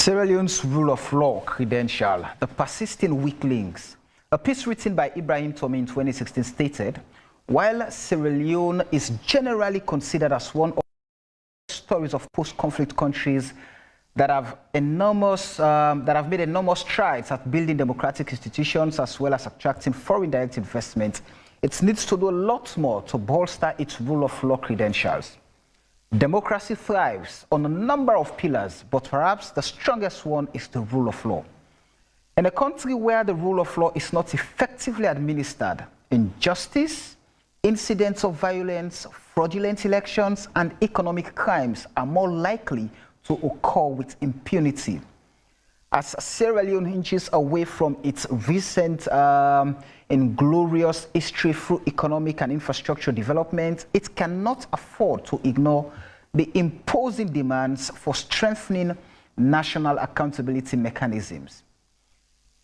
Sierra Leone's rule of law credential, the persisting weak links. A piece written by Ibrahim Tomi in 2016 stated, while Sierra Leone is generally considered as one of the stories of post-conflict countries that have made enormous strides at building democratic institutions as well as attracting foreign direct investment, it needs to do a lot more to bolster its rule of law credentials. Democracy thrives on a number of pillars, but perhaps the strongest one is the rule of law. In a country where the rule of law is not effectively administered, injustice, incidents of violence, fraudulent elections, and economic crimes are more likely to occur with impunity. As Sierra Leone inches away from its recent inglorious history through economic and infrastructure development, it cannot afford to ignore the imposing demands for strengthening national accountability mechanisms.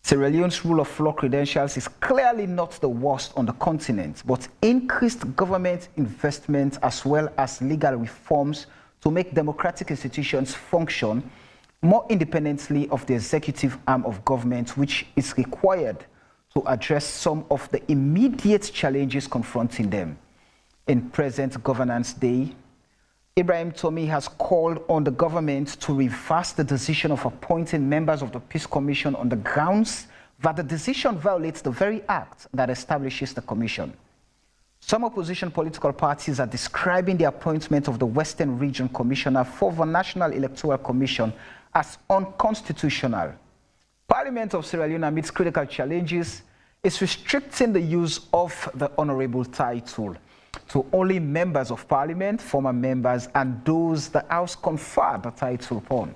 Sierra Leone's rule of law credentials is clearly not the worst on the continent, but increased government investment as well as legal reforms to make democratic institutions function more independently of the executive arm of government, which is required to address some of the immediate challenges confronting them. In present governance day, Ibrahim Tomi has called on the government to reverse the decision of appointing members of the Peace Commission on the grounds that the decision violates the very act that establishes the commission. Some opposition political parties are describing the appointment of the Western Region Commissioner for the National Electoral Commission as unconstitutional. Parliament of Sierra Leone, amidst critical challenges, is restricting the use of the honorable title to only members of parliament, former members, and those the House conferred the title upon.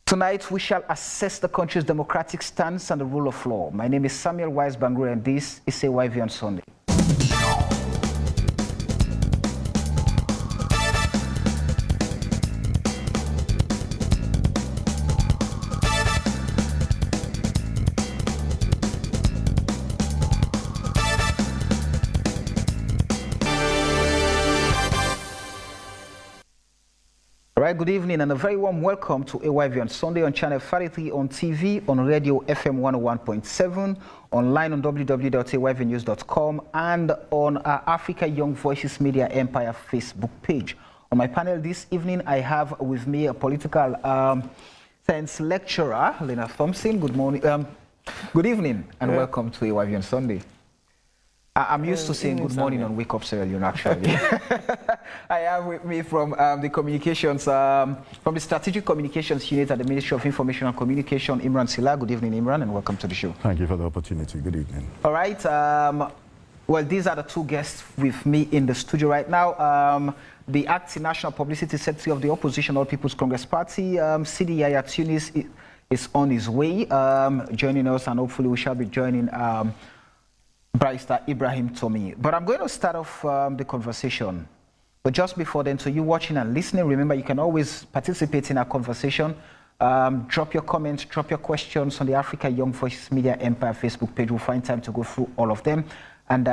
Tonight, we shall assess the country's democratic stance and the rule of law. My name is Samuel Wise Bangura, and this is AYV on Sunday. All right, good evening and a very warm welcome to AYV on Sunday on Channel 33 on TV, on radio FM 101.7, online on www.ayvnews.com, and on our Africa Young Voices Media Empire Facebook page. On my panel this evening, I have with me a political science lecturer, Lena Thompson. Good morning. Good evening and welcome to AYV on Sunday. I'm used to saying good morning on Wake Up Sierra Leone, actually. I have with me from the communications, from the Strategic Communications Unit at the Ministry of Information and Communication, Imran Silla. Good evening, Imran, and welcome to the show. Thank you for the opportunity. Good evening. All right. Well, these are the two guests with me in the studio right now. The acting National Publicity Secretary of the Opposition All People's Congress Party, Sidi Yaya Tunis, is on his way, joining us, and hopefully we shall be joining Barrister Ibrahim Tomi. But I'm going to start off the conversation. But just before then, to you watching and listening, remember you can always participate in our conversation. Drop your comments, drop your questions on the Africa Young Voices Media Empire Facebook page. We'll find time to go through all of them. And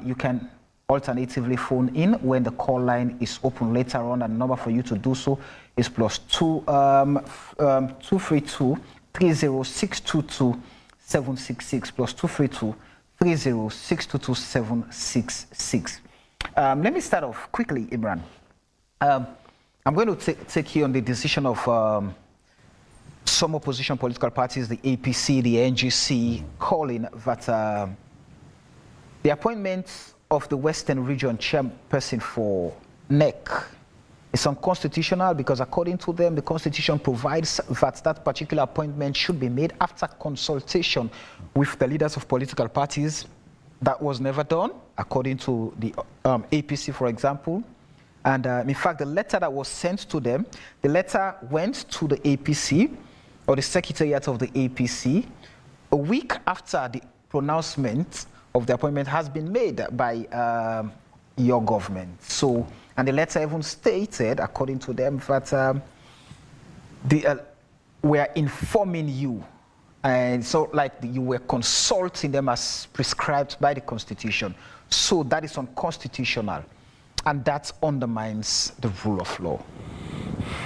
you can alternatively phone in when the call line is open later on. And the number for you to do so is +232 30622 766 +232 30622 Let me start off quickly, Imran. I'm going to take you on the decision of some opposition political parties, the APC, the NGC, calling that the appointment of the Western Region chairperson for NEC is unconstitutional because, according to them, the Constitution provides that that particular appointment should be made after consultation with the leaders of political parties. That was never done, according to the APC, for example. And in fact, the letter that was sent to them, the letter went to the APC, or the secretariat of the APC, a week after the pronouncement of the appointment has been made by your government. So, and the letter even stated, according to them, that we are informing you. And so, like, you were consulting them as prescribed by the Constitution. So that is unconstitutional. And that undermines the rule of law.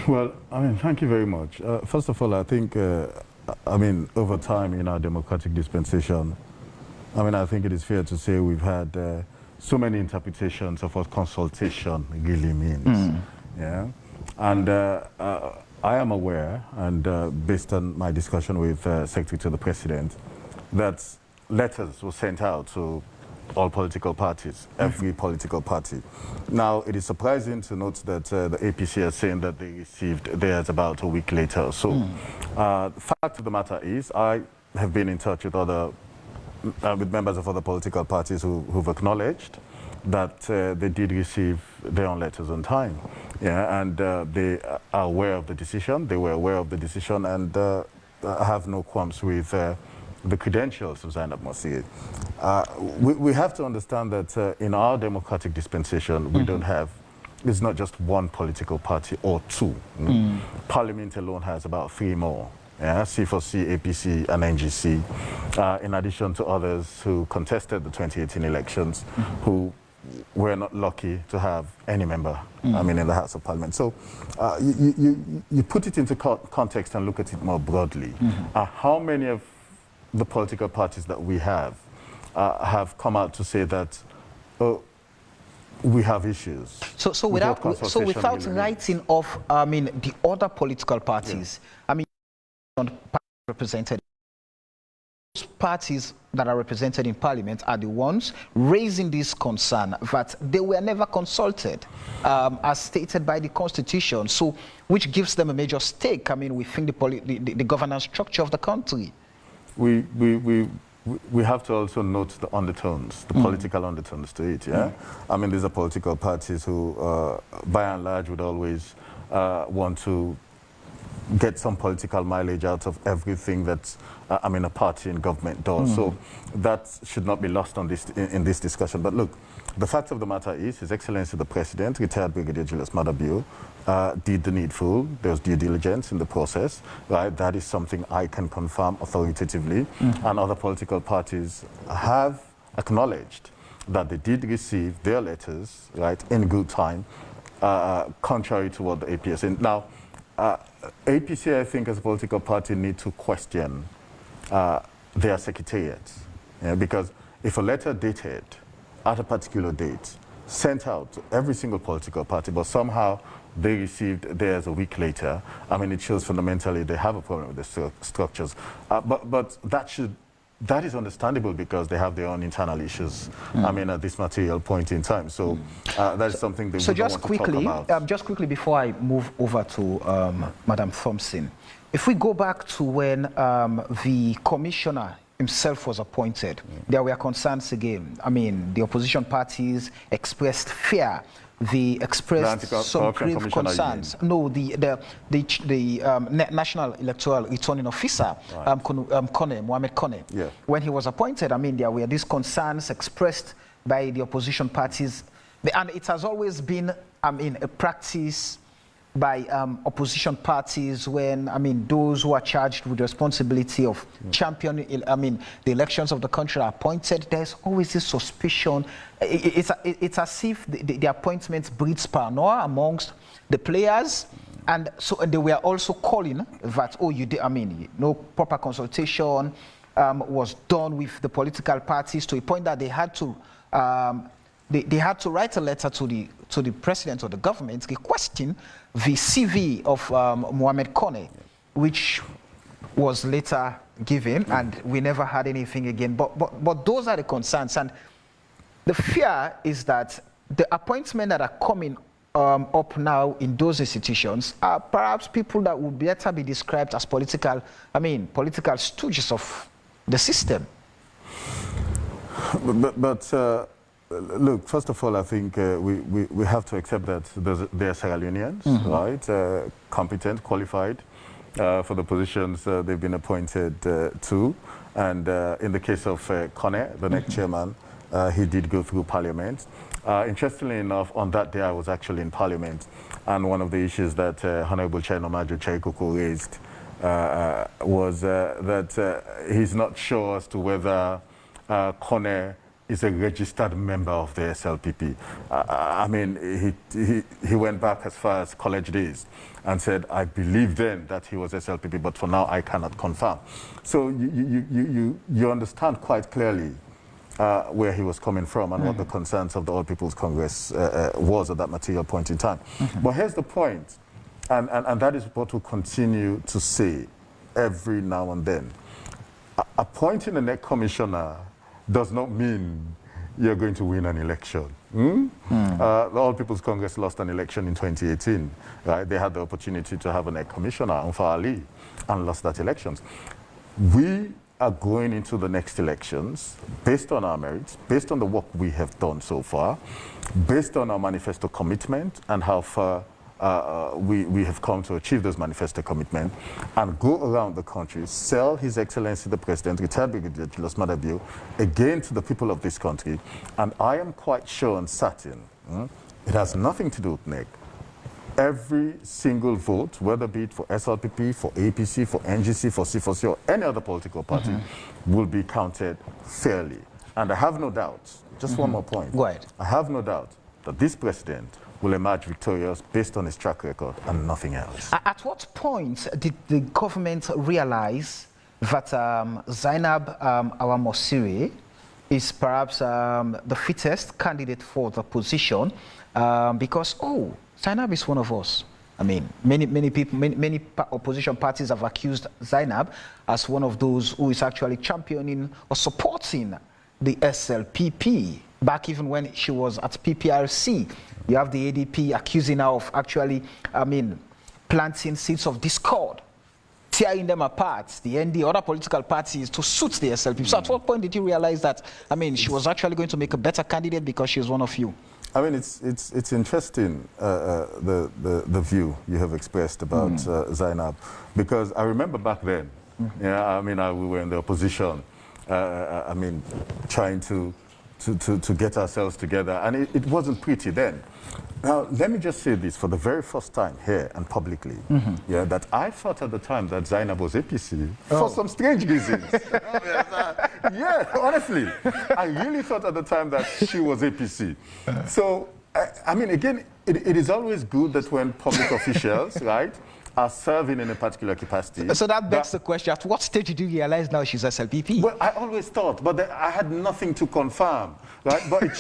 Well, thank you very much. First of all, I think, over time in our democratic dispensation, I think it is fair to say we've had so many interpretations of what consultation really means. Yeah, and I am aware, and based on my discussion with Secretary to the President, that letters were sent out to all political parties, every political party. Now, it is surprising to note that the APC are saying that they received theirs about a week later. So, the fact of the matter is, I have been in touch with with members of other political parties who've acknowledged that they did receive their own letters on time. Yeah, and they are aware of the decision. They were aware of the decision and have no qualms with the credentials of Zainab Masih. We have to understand that in our democratic dispensation, we don't have, it's not just one political party or two. Parliament alone has about 3 more. Yeah, C4C, APC, and NGC, in addition to others who contested the 2018 elections, who were not lucky to have any member, in the House of Parliament. So you put it into context and look at it more broadly. How many of the political parties that we have come out to say that we have issues? So without writing off, the other political parties, represented, those parties that are represented in Parliament are the ones raising this concern that they were never consulted, as stated by the Constitution. So, which gives them a major stake, within the governance structure of the country. We have to also note the undertones, the political undertones to it. Yeah, these are political parties who, by and large, would always want to get some political mileage out of everything that a party in government does. So that should not be lost on in this discussion. But look, the fact of the matter is, His Excellency the President, retired Brigadier Julius Madabio, did the needful. There was due diligence in the process, right? That is something I can confirm authoritatively. And other political parties have acknowledged that they did receive their letters, right, in good time, contrary to what the APC said. Now, APC, I think, as a political party, need to question their secretariats. Yeah, because if a letter dated at a particular date, sent out to every single political party, but somehow they received theirs a week later, it shows fundamentally they have a problem with the structures. But that is understandable because they have their own internal issues, at this material point in time. So that is something they would want to talk about. Just quickly before I move over to Madam Thompson, if we go back to when the commissioner himself was appointed, there were concerns again. The opposition parties expressed fear. They expressed some grave concerns. No, the National Electoral Returning Officer, Mohamed Kone, when he was appointed, there were these concerns expressed by the opposition parties. And it has always been, a practice by opposition parties when, those who are charged with the responsibility of championing, the elections of the country are appointed, there's always this suspicion. It's as if the appointment breeds paranoia amongst the players. And so they were also calling that, no proper consultation was done with the political parties to a point that they had to write a letter to the president of the government requesting the CV of Mohamed Kone, which was later given, and we never had anything again. But those are the concerns, and the fear is that the appointments that are coming up now in those institutions are perhaps people that would better be described as political stooges of the system. Look, first of all, I think we have to accept that they are Sierra Leoneans, right? Competent, qualified for the positions they've been appointed to. And in the case of Kone, the next chairman, he did go through Parliament. Interestingly enough, on that day, I was actually in Parliament. And one of the issues that Honorable Chair Nomajo Chaikoko raised was that he's not sure as to whether Kone is a registered member of the SLPP. I mean, he went back as far as college days and said, I believe then that he was SLPP, but for now I cannot confirm. So you understand quite clearly where he was coming from and what the concerns of the All People's Congress was at that material point in time. But here's the point, and that is what we'll continue to say every now and then. Appointing a NEC commissioner does not mean you're going to win an election. The All People's Congress lost an election in 2018. Right? They had the opportunity to have a NEC commissioner, Anfa Ali, and lost that election. We are going into the next elections based on our merits, based on the work we have done so far, based on our manifesto commitment and how far we have come to achieve those manifesto commitments, and go around the country, sell His Excellency the President, retired Brigadier Julius Madabio, again to the people of this country. And I am quite sure and certain it has nothing to do with NEC. Every single vote, whether be it for SLPP, for APC, for NGC, for C4C, or any other political party, will be counted fairly. And I have no doubt, just one more point. Go ahead. I have no doubt that this president will emerge victorious based on his track record and nothing else. At what point did the government realize that Zainab Awamosiri is perhaps the fittest candidate for the position? Because, oh, Zainab is one of us. I mean, many opposition parties have accused Zainab as one of those who is actually championing or supporting the SLPP. Back even when she was at PPRC, you have the ADP accusing her of actually, planting seeds of discord, tearing them apart, the ND, other political parties, to suit the SLPP. So at what point did you realize that, she was actually going to make a better candidate because she's one of you? I mean, it's interesting, the view you have expressed about Zainab, because I remember back then, we were in the opposition, trying to get ourselves together, and it wasn't pretty then. Now, let me just say this for the very first time here and publicly, that I thought at the time that Zainab was APC for some strange reasons. Yeah, honestly, I really thought at the time that she was APC. So, again, it is always good that when public officials, right, are serving in a particular capacity. So that begs the question, at what stage did you realize now she's SLPP? Well, I always thought, but I had nothing to confirm, right? But it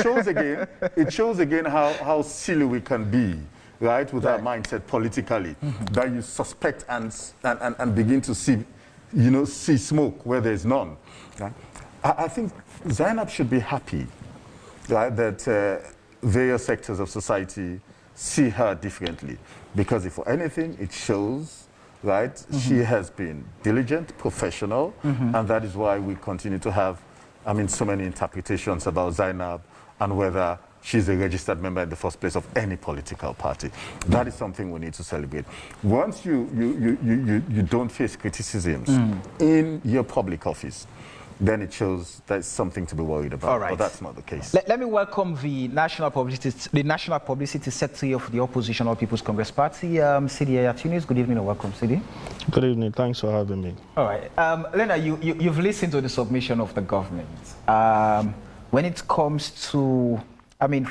shows again how silly we can be, right, with our mindset politically, that you suspect and begin to see, see smoke where there's none. Right? I think Zainab should be happy, right, that various sectors of society see her differently, because if for anything, it shows, right, she has been diligent, professional, and that is why we continue to have, so many interpretations about Zainab and whether she's a registered member in the first place of any political party. That is something we need to celebrate. Once you don't face criticisms in your public office, then it shows there's something to be worried about. All right. But that's not the case. Let me welcome the national publicity secretary of the opposition All People's Congress Party, Sidi Ayatunis. Good evening and welcome, Sidi. Good evening. Thanks for having me. All right. Lena, you've listened to the submission of the government. When it comes to,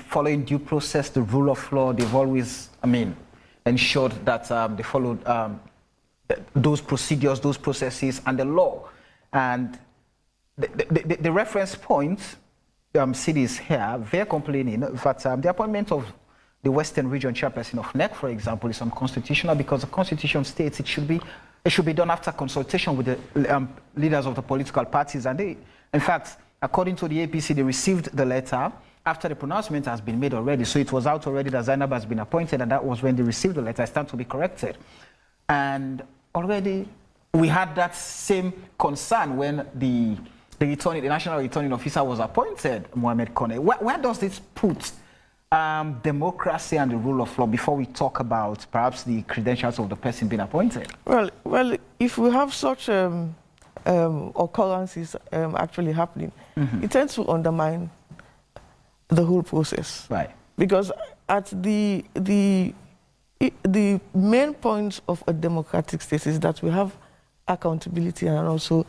following due process, the rule of law, they've always, ensured that they followed those procedures, those processes, and the law. And the reference point, cities here, they're complaining that the appointment of the Western Region chairperson of NEC, for example, is unconstitutional because the Constitution states it should be done after consultation with the leaders of the political parties. And they, in fact, according to the APC, they received the letter after the pronouncement has been made already. So it was out already that Zainab has been appointed, and that was when they received the letter. It's time to be corrected. And already we had that same concern when the national returning officer was appointed, Mohamed Kone. Where does this put democracy and the rule of law before we talk about perhaps the credentials of the person being appointed? Well, if we have such occurrences actually happening, it tends to undermine the whole process. Right. Because at the main point of a democratic state is that we have accountability and also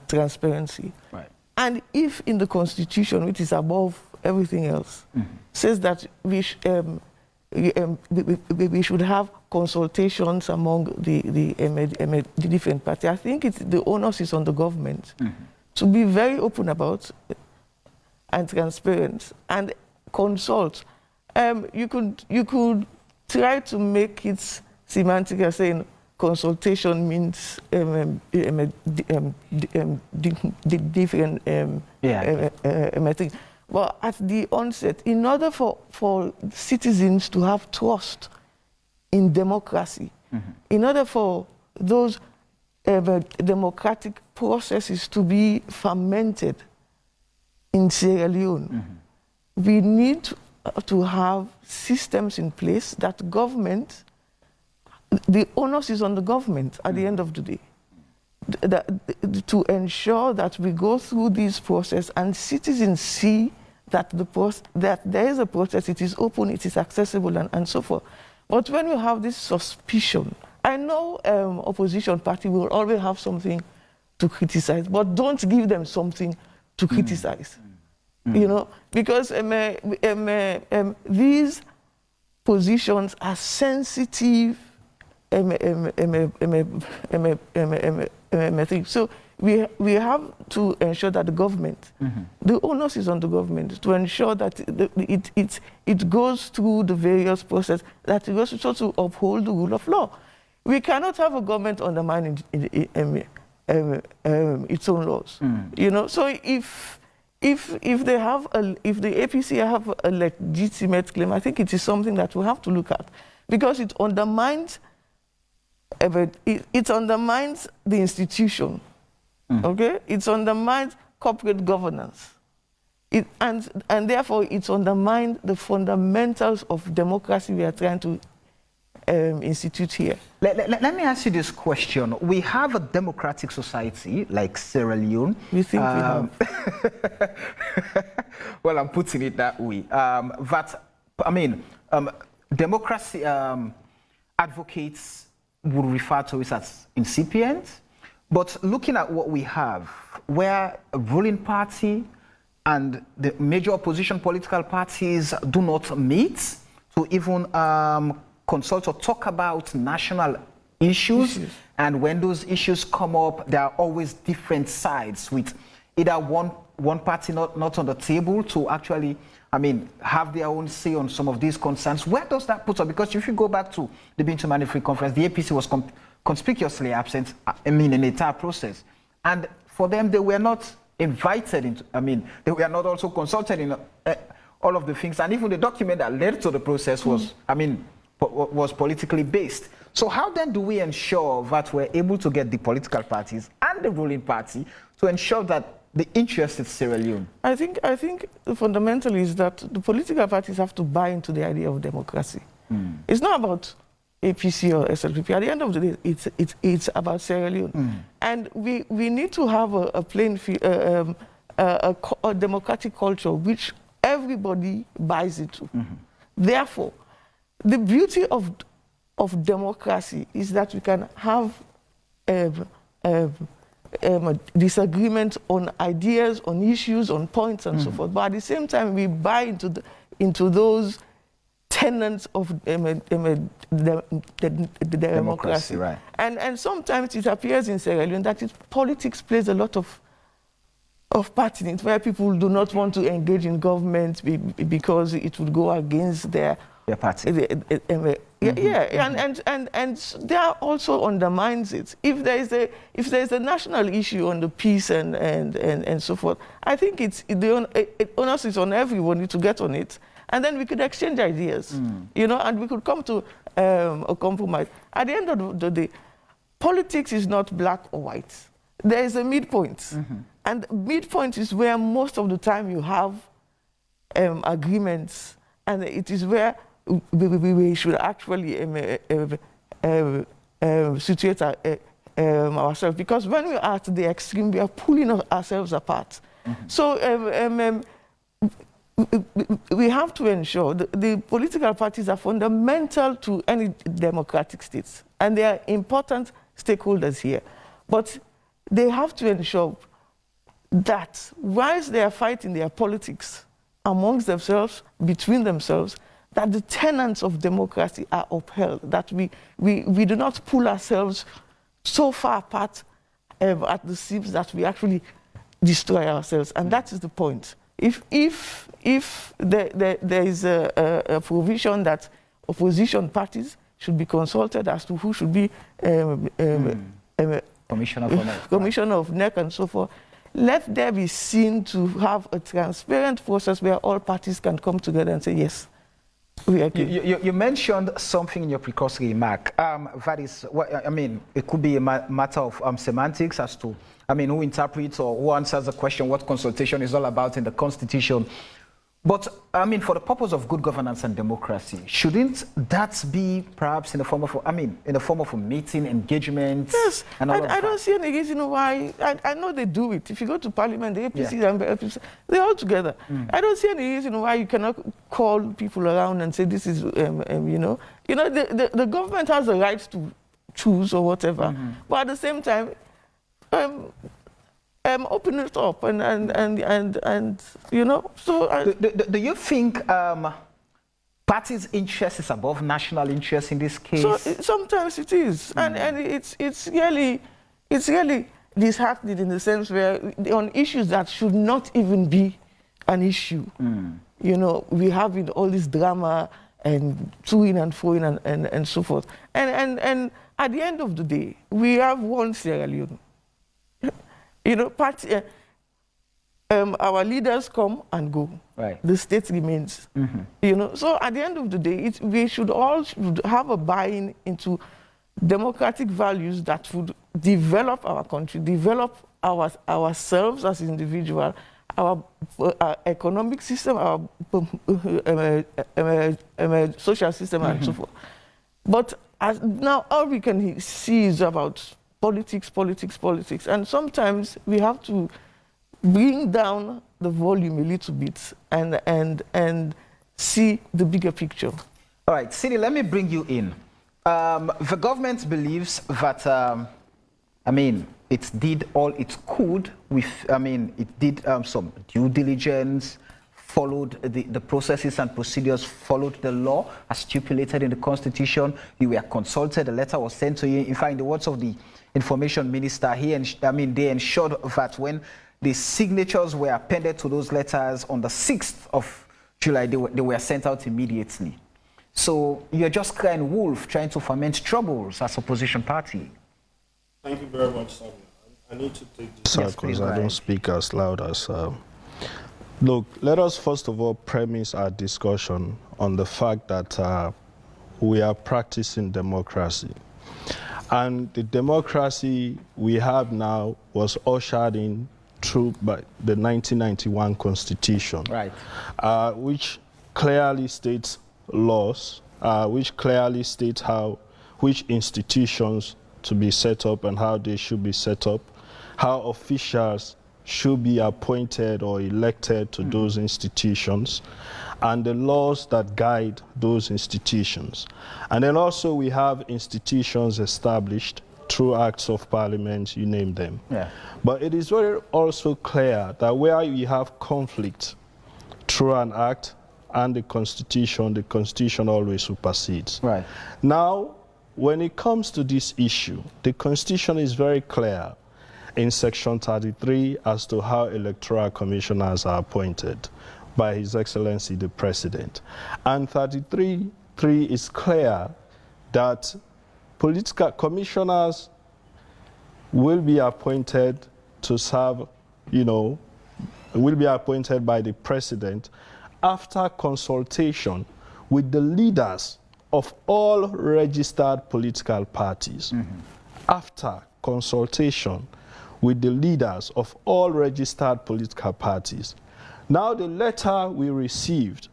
transparency. Right. And if in the Constitution, which is above everything else, says that we should have consultations among the different parties, I think the onus is on the government to be very open about and transparent and consult. You could try to make it semantic as saying consultation means different things. But at the onset, in order for citizens to have trust in democracy, in order for those democratic processes to be fermented in Sierra Leone, we need to have systems in place that government, the onus is on the government at the end of the day, to ensure that we go through this process and citizens see that that there is a process, it is open, it is accessible, and so forth. But when you have this suspicion, I know opposition party will always have something to criticize, but don't give them something to criticize. You know, because these positions are sensitive so we have to ensure that the government, the onus is on the government to ensure that it goes through the various processes, that it goes to uphold the rule of law. We cannot have a government undermining its own laws. You know, so if the APC have a legitimate claim, I think it is something that we have to look at, because it undermines it undermines the institution. Okay, it undermines corporate governance, and therefore it undermines the fundamentals of democracy we are trying to institute here. Let me ask you this question. We have a democratic society like Sierra Leone. We think we have. Well, I'm putting it that way. Democracy advocates would refer to it as incipient. But looking at what we have, where a ruling party and the major opposition political parties do not meet to even consult or talk about national issues, and when those issues come up, there are always different sides with either one party not on the table to actually, have their own say on some of these concerns. Where does that put us? Because if you go back to the Bintu Free Conference, the APC was conspicuously absent, in the entire process. And for them, they were not invited into, they were not also consulted in all of the things. And even the document that led to the process was, was politically based. So how then do we ensure that we're able to get the political parties and the ruling party to ensure that the interest is Sierra Leone? I think fundamentally is that the political parties have to buy into the idea of democracy. It's not about APC or SLPP. At the end of the day, it's about Sierra Leone. And we need to have a playing field, a democratic culture which everybody buys into. Therefore, the beauty of democracy is that we can have disagreement on ideas, on issues, on points, and so forth. But at the same time, we buy into those tenets of democracy. Right. And sometimes it appears in Sierra Leone that politics plays a lot of part in it, where people do not want to engage in government because it would go against their party. And there also undermines it. If there is a national issue on the peace and so forth, I think the onus is on everyone to get on it, and then we could exchange ideas, and we could come to a compromise. At the end of the day, politics is not black or white. There is a midpoint, and midpoint is where most of the time you have agreements, and it is where we should actually situate ourselves, because when we are at the extreme, we are pulling ourselves apart. So we have to ensure that the political parties are fundamental to any democratic states, and they are important stakeholders here. But they have to ensure that whilst they are fighting their politics amongst themselves, between themselves, that the tenets of democracy are upheld, that we do not pull ourselves so far apart at the seams that we actually destroy ourselves. And that is the point. If there is a provision that opposition parties should be consulted as to who should be Commissioner for NEC. Commissioner of NEC and so forth, let there be seen to have a transparent process where all parties can come together and say, yes, we agree. You mentioned something in your precursory remark. That is, I mean, it could be a matter of semantics as to, I mean, who interprets or who answers the question what consultation is all about in the Constitution. But, I mean, for the purpose of good governance and democracy, shouldn't that be perhaps in the form of, in the form of a meeting, engagement? Yes, and all I don't see any reason why. I know they do it. If you go to Parliament, the APC and the APC, they're all together. I don't see any reason why you cannot call people around and say this is, the government has the right to choose or whatever. But at the same time, open it up and so do you think parties' interest is above national interest in this case? So sometimes it is, and it's really disheartening in the sense where on issues that should not even be an issue, we have all this drama and to-ing and fro-ing and so forth, and at the end of the day, we have one Sierra Leone. Our leaders come and go. Right. The state remains. So at the end of the day, we should all have a buy-in into democratic values that would develop our country, develop ourselves as individuals, our economic system, our social system, and so forth. But now all we can see is about politics, and sometimes we have to bring down the volume a little bit and see the bigger picture. All right, Sidi, let me bring you in. The government believes that, it did all it could with, it did some due diligence, followed the processes and procedures, followed the law as stipulated in the Constitution. You were consulted, a letter was sent to you. In fact, in the words of the Information Minister, they ensured that when the signatures were appended to those letters on the 6th of July, they were sent out immediately. So you're just crying wolf, trying to foment troubles as opposition party. Thank you very much, Samuel. I need to take this out because I don't speak as loud as... Look, let us first of all premise our discussion on the fact that we are practicing democracy. And the democracy we have now was ushered in through by the 1991 Constitution, right, which clearly states laws, which clearly states which institutions to be set up and how they should be set up, how officials should be appointed or elected to those institutions, and the laws that guide those institutions. And then also we have institutions established through acts of parliament, you name them. Yeah. But it is very also clear that where you have conflict through an act and the Constitution always supersedes. Right. Now, when it comes to this issue, the Constitution is very clear in Section 33 as to how electoral commissioners are appointed by His Excellency the President. And 33.3 is clear that political commissioners will be appointed to serve, will be appointed by the President after consultation with the leaders of all registered political parties. After consultation with the leaders of all registered political parties. Now, the letter we received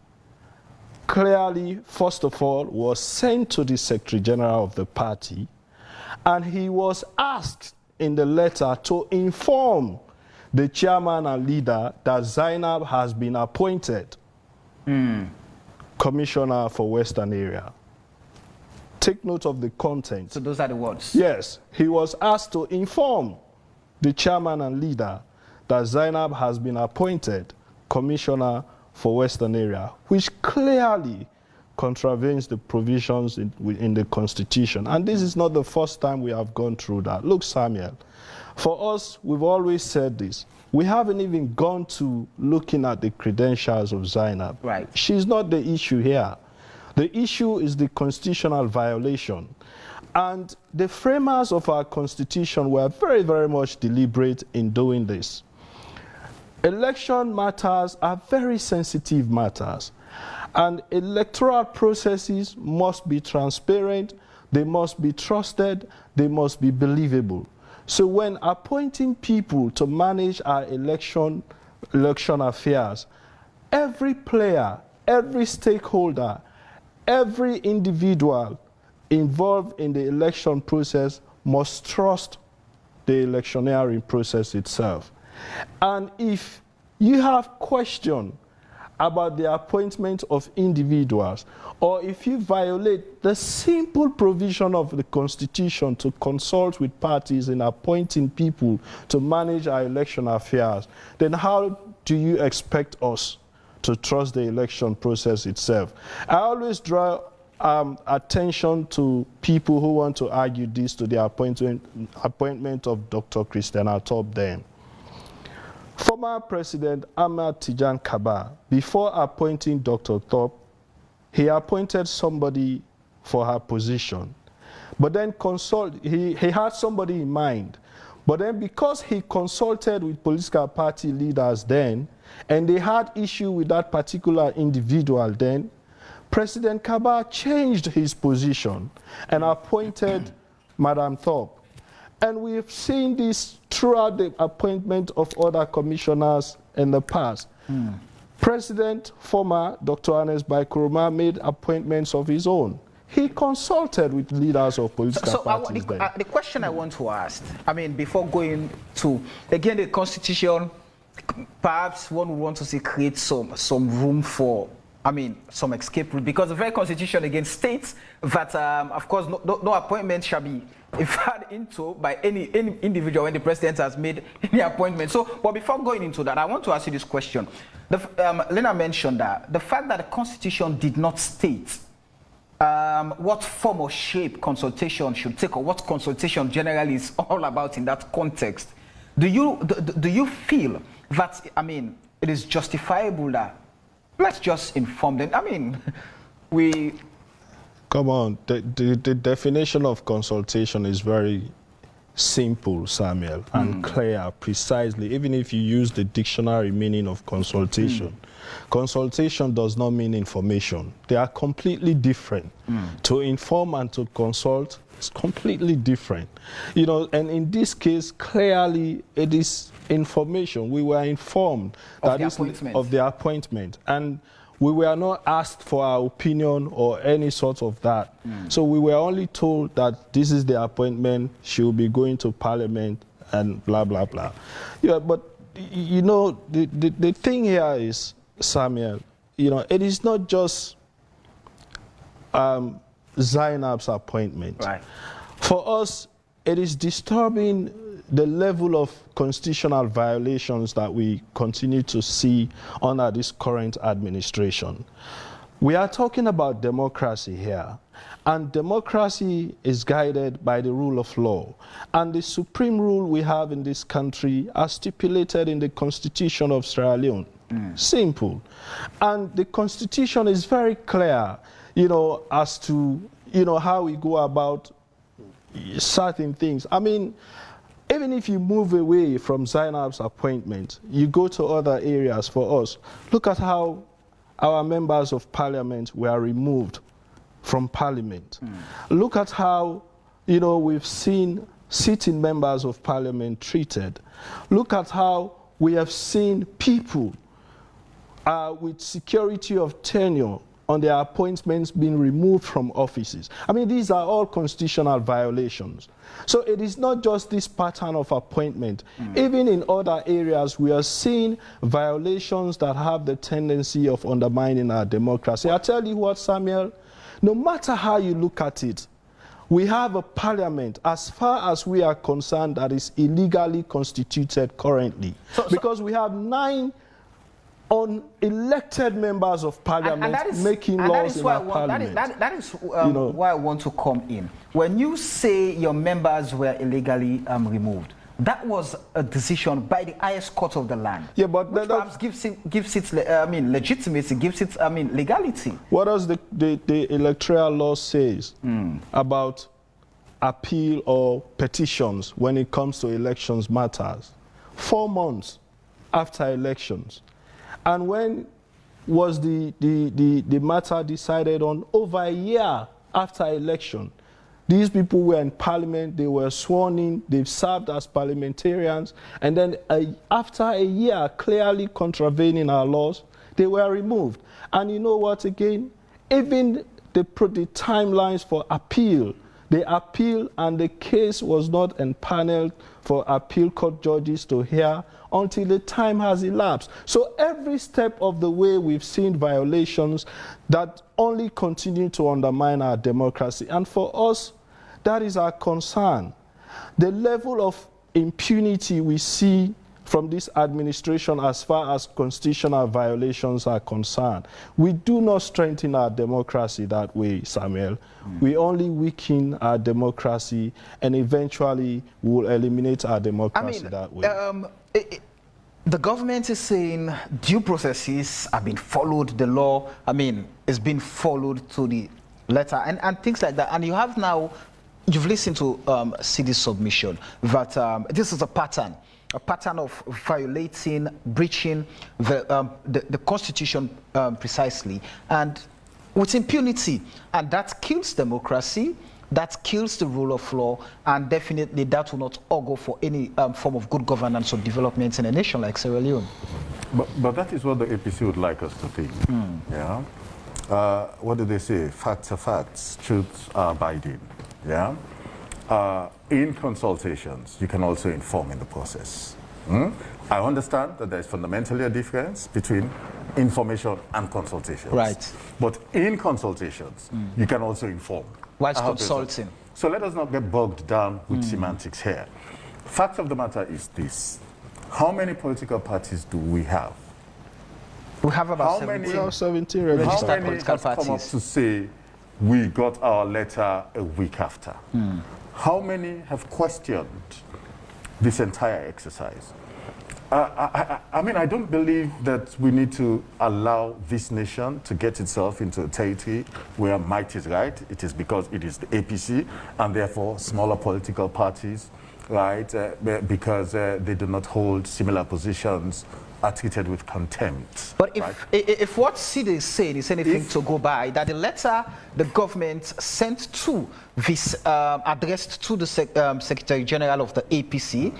clearly, first of all, was sent to the Secretary General of the party, and he was asked in the letter to inform the chairman and leader that Zainab has been appointed Commissioner for Western Area. Take note of the content. So those are the words? Yes. He was asked to inform the chairman and leader that Zainab has been appointed Commissioner for Western Area, which clearly contravenes the provisions in the Constitution. And this is not the first time we have gone through that. Look, Samuel, for us, we've always said this. We haven't even gone to looking at the credentials of Zainab. Right. She's not the issue here. The issue is the constitutional violation. And the framers of our Constitution were very, very much deliberate in doing this. Election matters are very sensitive matters. And electoral processes must be transparent, they must be trusted, they must be believable. So when appointing people to manage our election affairs, every player, every stakeholder, every individual involved in the election process must trust the electioneering process itself. And if you have questions about the appointment of individuals, or if you violate the simple provision of the Constitution to consult with parties in appointing people to manage our election affairs, then how do you expect us to trust the election process itself? I always draw attention to people who want to argue this to the appointment of Dr. Christiana Top then. Former President Ahmad Tijan Kaba, before appointing Dr. Top, he appointed somebody for her position. But then he had somebody in mind. But then because he consulted with political party leaders then, and they had issue with that particular individual then, President Kaba changed his position and appointed Madam Thorpe. And we've seen this throughout the appointment of other commissioners in the past. President, former Dr. Ernest Bai Koroma, made appointments of his own. He consulted with leaders of political parties. The question I want to ask, I mean, before going to, again, the Constitution, perhaps one would want to see create some room for, I mean, some escape route, because the very Constitution again states that, of course, no appointment shall be referred into by any individual when the president has made any appointment. So, but before going into that, I want to ask you this question. Lena mentioned that the fact that the Constitution did not state what form or shape consultation should take, or what consultation generally is all about in that context. Do you feel that, I mean, it is justifiable that let's just inform them? I mean, we... Come on, the definition of consultation is very simple, Samuel, and clear, precisely. Even if you use the dictionary meaning of consultation, consultation does not mean information. They are completely different. To inform and to consult is completely different. You know, and in this case, clearly it is information. We were informed of the appointment. And we were not asked for our opinion or any sort of that. So we were only told that this is the appointment, she will be going to Parliament and blah, blah, blah. Yeah, but, you know, the thing here is, Samuel, you know, it is not just Zainab's appointment. Right. For us, it is disturbing the level of constitutional violations that we continue to see under this current administration. We are talking about democracy here, and democracy is guided by the rule of law. And the supreme rule we have in this country are stipulated in the Constitution of Sierra Leone. Simple. And the Constitution is very clear, you know, as to, you know, how we go about certain things. I mean, even if you move away from Zainab's appointment, you go to other areas for us. Look at how our members of parliament were removed from parliament. Look at how, you know, we've seen sitting members of parliament treated. Look at how we have seen people with security of tenure on their appointments being removed from offices. I mean, these are all constitutional violations. So it is not just this pattern of appointment. Even in other areas, we are seeing violations that have the tendency of undermining our democracy. I tell you what, Samuel, no matter how you look at it, We have a parliament, as far as we are concerned, that is illegally constituted currently. Because we have 9 unelected members of parliament making laws in our parliament. That is why I want to come in. When you say your members were illegally removed, that was a decision by the highest court of the land. Yeah, but which perhaps gives it legitimacy, gives it legality. What does the electoral law says about appeal or petitions when it comes to elections matters? 4 months after elections. And when was the matter decided on? Over a year after election. These people were in parliament, they were sworn in, they've served as parliamentarians, and then after a year clearly contravening our laws, they were removed. And you know what again? Even the timelines for appeal, they appealed and the case was not empaneled for appeal court judges to hear until the time has elapsed. So every step of the way we've seen violations that only continue to undermine our democracy. And for us, that is our concern. The level of impunity we see from this administration as far as constitutional violations are concerned. We do not strengthen our democracy that way, Samuel. We only weaken our democracy, and eventually we will eliminate our democracy that way. The government is saying due processes have been followed, the law, is being followed to the letter, and things like that. And you have now, you've listened to CD's submission that this is a pattern of violating, breaching the Constitution precisely, and with impunity. And that kills democracy, that kills the rule of law, and definitely that will not augur for any form of good governance or development in a nation like Sierra Leone. But that is what the APC would like us to think. Yeah. What do they say? Facts are facts, truths are abiding. Yeah. In consultations, you can also inform in the process. I understand that there is fundamentally a difference between information and consultations. Right. But in consultations, you can also inform. Whilst consulting. So let us not get bogged down with semantics here. Fact of the matter is this. How many political parties do we have? We have about 17 registered political parties. Come up to say we got our letter a week after. How many have questioned this entire exercise? I don't believe that we need to allow this nation to get itself into a territory where might is right. It is because it is the APC, and therefore smaller political parties, right, because they do not hold similar positions, are treated with contempt. But if what CID is saying is anything to go by, that the letter the government sent to this, addressed to the Secretary General of the APC,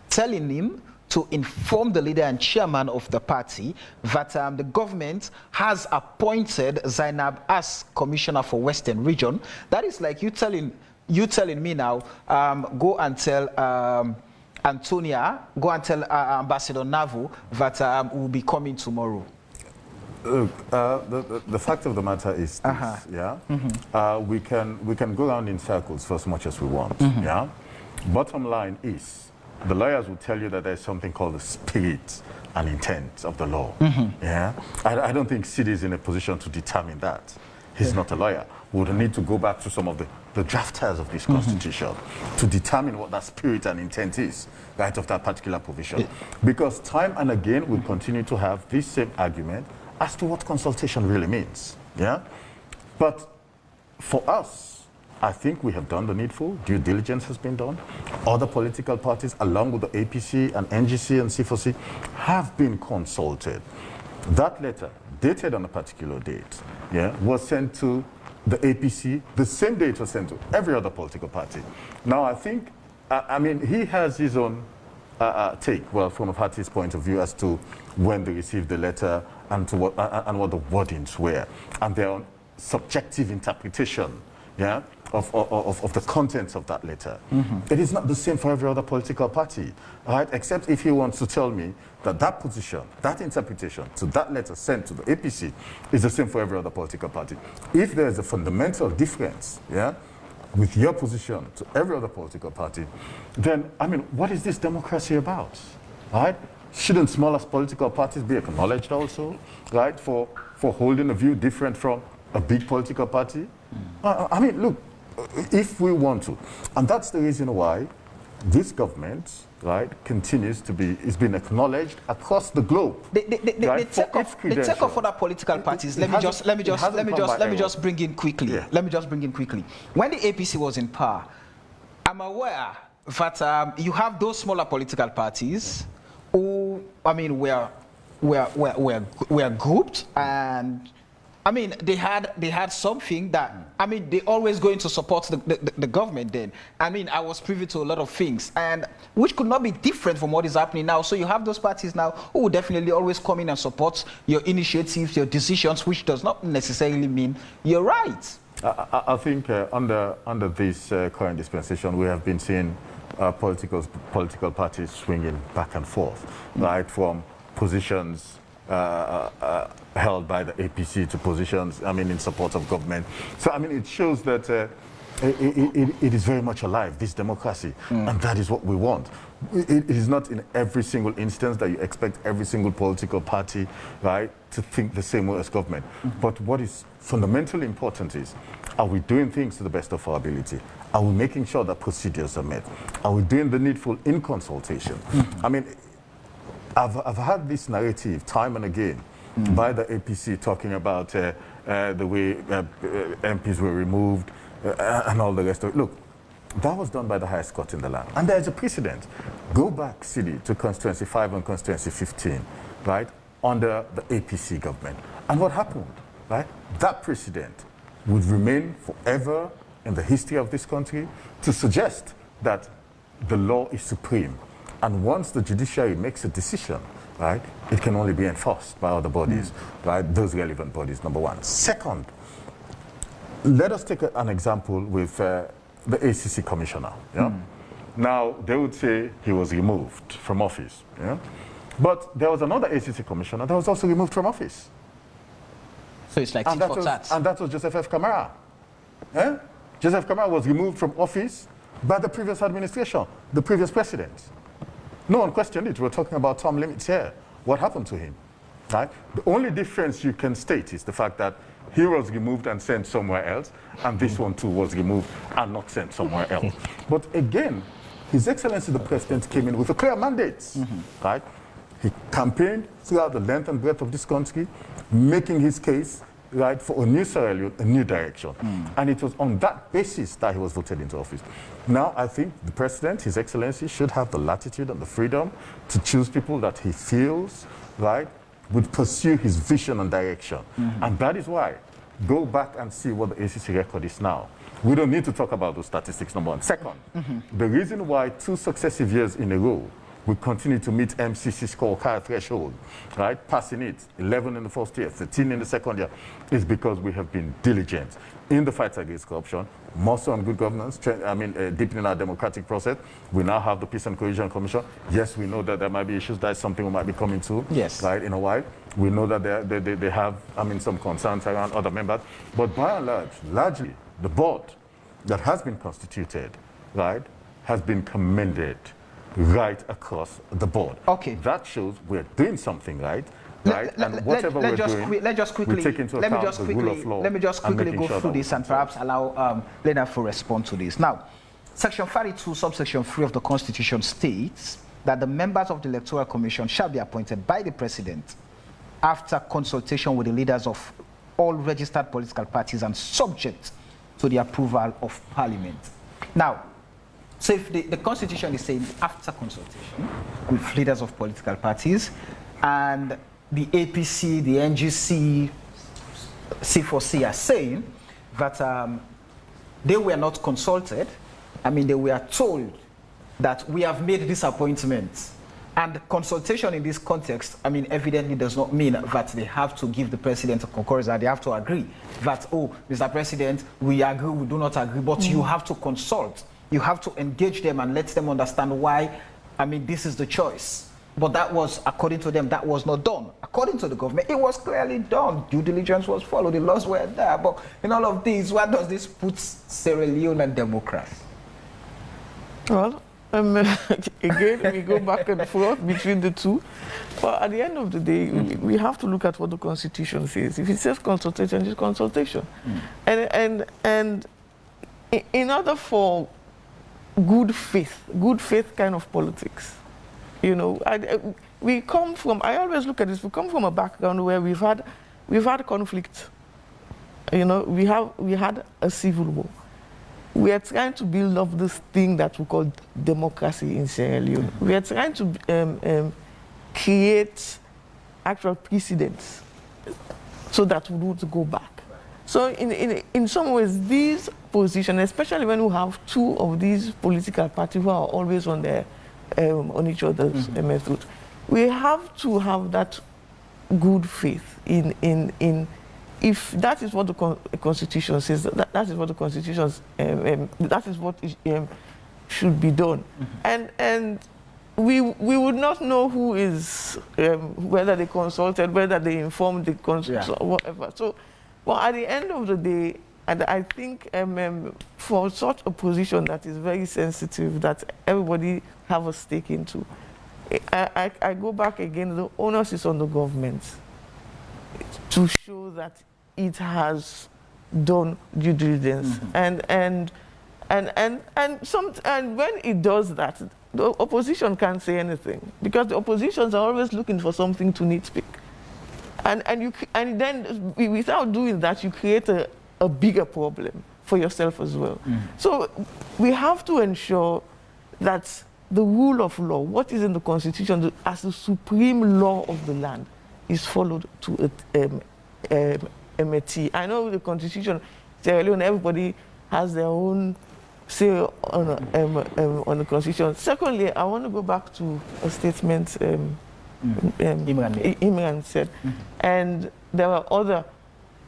telling him to inform the leader and chairman of the party that the government has appointed Zainab as Commissioner for Western Region. That is like you telling me now, go and tell Antonia, go and tell Ambassador Navu that we'll be coming tomorrow. Look, the fact of the matter is this, yeah? We can go around in circles for as much as we want, yeah? Bottom line is, the lawyers will tell you that there's something called the spirit and intent of the law, yeah? I don't think Sid is in a position to determine that. He's not a lawyer. We would need to go back to some of the drafters of this constitution to determine what that spirit and intent is, right, of that particular provision. Because time and again, we'll continue to have this same argument as to what consultation really means, yeah? But for us, I think we have done the needful. Due diligence has been done. Other political parties, along with the APC and NGC and C4C, have been consulted. That letter, dated on a particular date, yeah, was sent to the APC the same day it was sent to every other political party. Now, I think, he has his own take, well, from a party's point of view as to when they received the letter and to what the wordings were, and their own subjective interpretation, yeah, of the contents of that letter. It is not the same for every other political party, right? Except if he wants to tell me that that position, that interpretation to that letter sent to the APC is the same for every other political party. If there is a fundamental difference, yeah, with your position to every other political party, then, I mean, what is this democracy about, right? Shouldn't smaller political parties be acknowledged also, right, for holding a view different from a big political party? I mean, look, if we want to, and that's the reason why this government, right, continues to be, is being acknowledged across the globe. They take off other political parties. Let me just bring in quickly. Yeah. Let me just bring in quickly. When the APC was in power, I'm aware that you have those smaller political parties who, I mean, were grouped, and I mean, they had something that, I mean, they always going to support the government then. I mean, I was privy to a lot of things, and which could not be different from what is happening now. So you have those parties now who will definitely always come in and support your initiatives, your decisions, which does not necessarily mean you're right. I think under this current dispensation, we have been seeing political parties swinging back and forth, right, from positions held by the APC to positions, I mean, in support of government. So, I mean, it shows that it is very much alive, this democracy, and that is what we want. It is not in every single instance that you expect every single political party, right, to think the same way as government. But what is fundamentally important is, are we doing things to the best of our ability? Are we making sure that procedures are met? Are we doing the needful in consultation? I mean, I've had this narrative time and again by the APC talking about the way MPs were removed and all the rest of it. Look, that was done by the highest court in the land. And there's a precedent. Go back, Sidi, to Constituency 5 and Constituency 15, right, under the APC government. And what happened, right? That precedent would remain forever in the history of this country to suggest that the law is supreme. And once the judiciary makes a decision, right, it can only be enforced by other bodies, right, those relevant bodies, number one. Second, let us take an example with the ACC commissioner. Yeah? Now, they would say he was removed from office. Yeah? But there was another ACC commissioner that was also removed from office. So it's like tit for tat. And that was Joseph F. Kamara. Eh? Joseph Kamara was removed from office by the previous administration, the previous president. No one questioned it. We're talking about term limits here. What happened to him? Right? The only difference you can state is the fact that he was removed and sent somewhere else, and this one too was removed and not sent somewhere else. But again, His Excellency the President came in with a clear mandate. Right? He campaigned throughout the length and breadth of this country, making his case, right, for a new Sierra Leone, a new direction. And it was on that basis that he was voted into office. Now, I think the President, His Excellency, should have the latitude and the freedom to choose people that he feels, right, would pursue his vision and direction. And that is why, go back and see what the ACC record is now. We don't need to talk about those statistics, number one. Second, the reason why 2 successive years in a row we continue to meet MCC scorecard threshold, right? Passing it, 11 in the first year, 13 in the second year, is because we have been diligent in the fight against corruption, more so on good governance, deepening our democratic process. We now have the Peace and Cohesion Commission. Yes, we know that there might be issues. That's something we might be coming to, yes, right, in a while. We know that they have, some concerns around other members. But by and large, largely, the board that has been constituted, right, has been commended right across the board. Okay. That shows we're doing something right. And whatever we're doing, we take into account the rule of law. Let me just quickly go through this and perhaps allow Leonard to respond to this. Now, Section 32, subsection 3 of the Constitution states that the members of the Electoral Commission shall be appointed by the President after consultation with the leaders of all registered political parties and subject to the approval of Parliament. Now, so if the Constitution is saying after consultation with leaders of political parties, and the APC, the NGC, C4C are saying that they were not consulted, they were told that we have made this appointment. And consultation in this context, evidently does not mean that they have to give the President a concurrence, that they have to agree that, oh, Mr. President, we agree, we do not agree, but you have to consult. You have to engage them and let them understand why, this is the choice. But that was, according to them, that was not done. According to the government, it was clearly done. Due diligence was followed. The laws were there. But in all of these, where does this put Sierra Leone and democracy? Well, again, we go back and forth between the two. But at the end of the day, we have to look at what the Constitution says. If it says consultation, it's consultation. And in order for good faith kind of politics, you know, we come from, I always look at this, we come from a background where we've had conflict. You know, we had a civil war. We are trying to build up this thing that we call democracy in Sierra Leone. We are trying to create actual precedents so that we don't go back. So in some ways, these positions, especially when we have two of these political parties who are always on their on each other's throat, we have to have that good faith in if that is what the Constitution says, that is what the Constitution that is what should be done, and we would not know who is whether they consulted, whether they informed the or whatever. So, well, at the end of the day, and I think for such a position that is very sensitive, that everybody have a stake into, I go back again. The onus is on the government to show that it has done due diligence, and when it does that, the opposition can't say anything, because the oppositions are always looking for something to nitpick, and then without doing that, you create a bigger problem for yourself as well. So we have to ensure that the rule of law, what is in the Constitution as the supreme law of the land, is followed to a T. I know the Constitution, Sierra Leone, everybody has their own say on the Constitution. Secondly, I want to go back to a statement Imran said, and there are other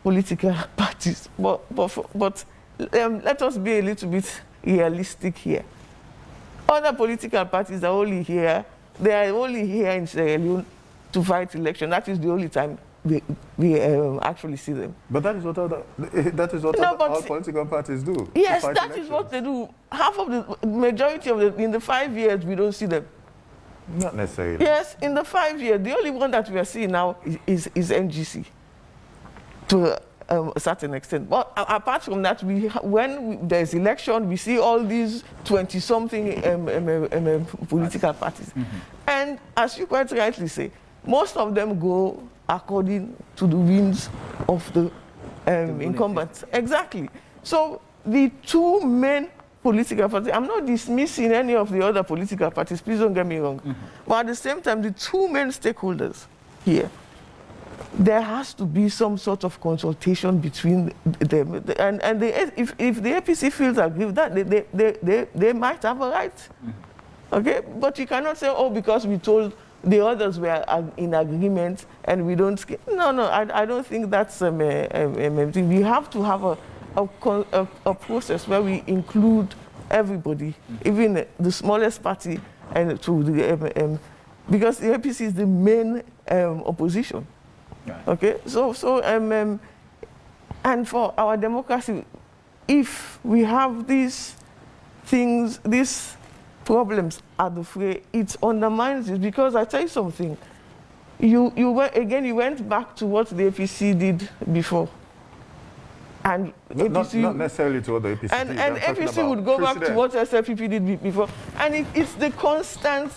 political parties, but let us be a little bit realistic here. Other political parties are only here, they are only here in Sierra Leone to fight election. That is the only time we actually see them. But that is what all political parties do. Yes, that is what they do. Half of the majority of in the 5 years, we don't see them. Not necessarily. Yes, in the 5 years, the only one that we are seeing now is NGC to a certain extent. But apart from that, when there's election, we see all these 20-something political parties. And as you quite rightly say, most of them go according to the winds of the incumbents. Exactly. So the two main political parties, I'm not dismissing any of the other political parties, please don't get me wrong. But at the same time, the two main stakeholders here, there has to be some sort of consultation between them. And if the APC feels aggrieved, that they might have a right. Okay? But you cannot say, oh, because we told the others were in agreement and we don't. No, I don't think that's a thing. We have to have a process where we include everybody, even the smallest party, and to the because the APC is the main opposition. Right. Okay, and for our democracy, if we have these things, these problems at the fray, it undermines it. Because I tell you something, you went back to what the APC did before, and APC, not necessarily to what the APC did. And APC would go back to what SLPP did before, and it's the constant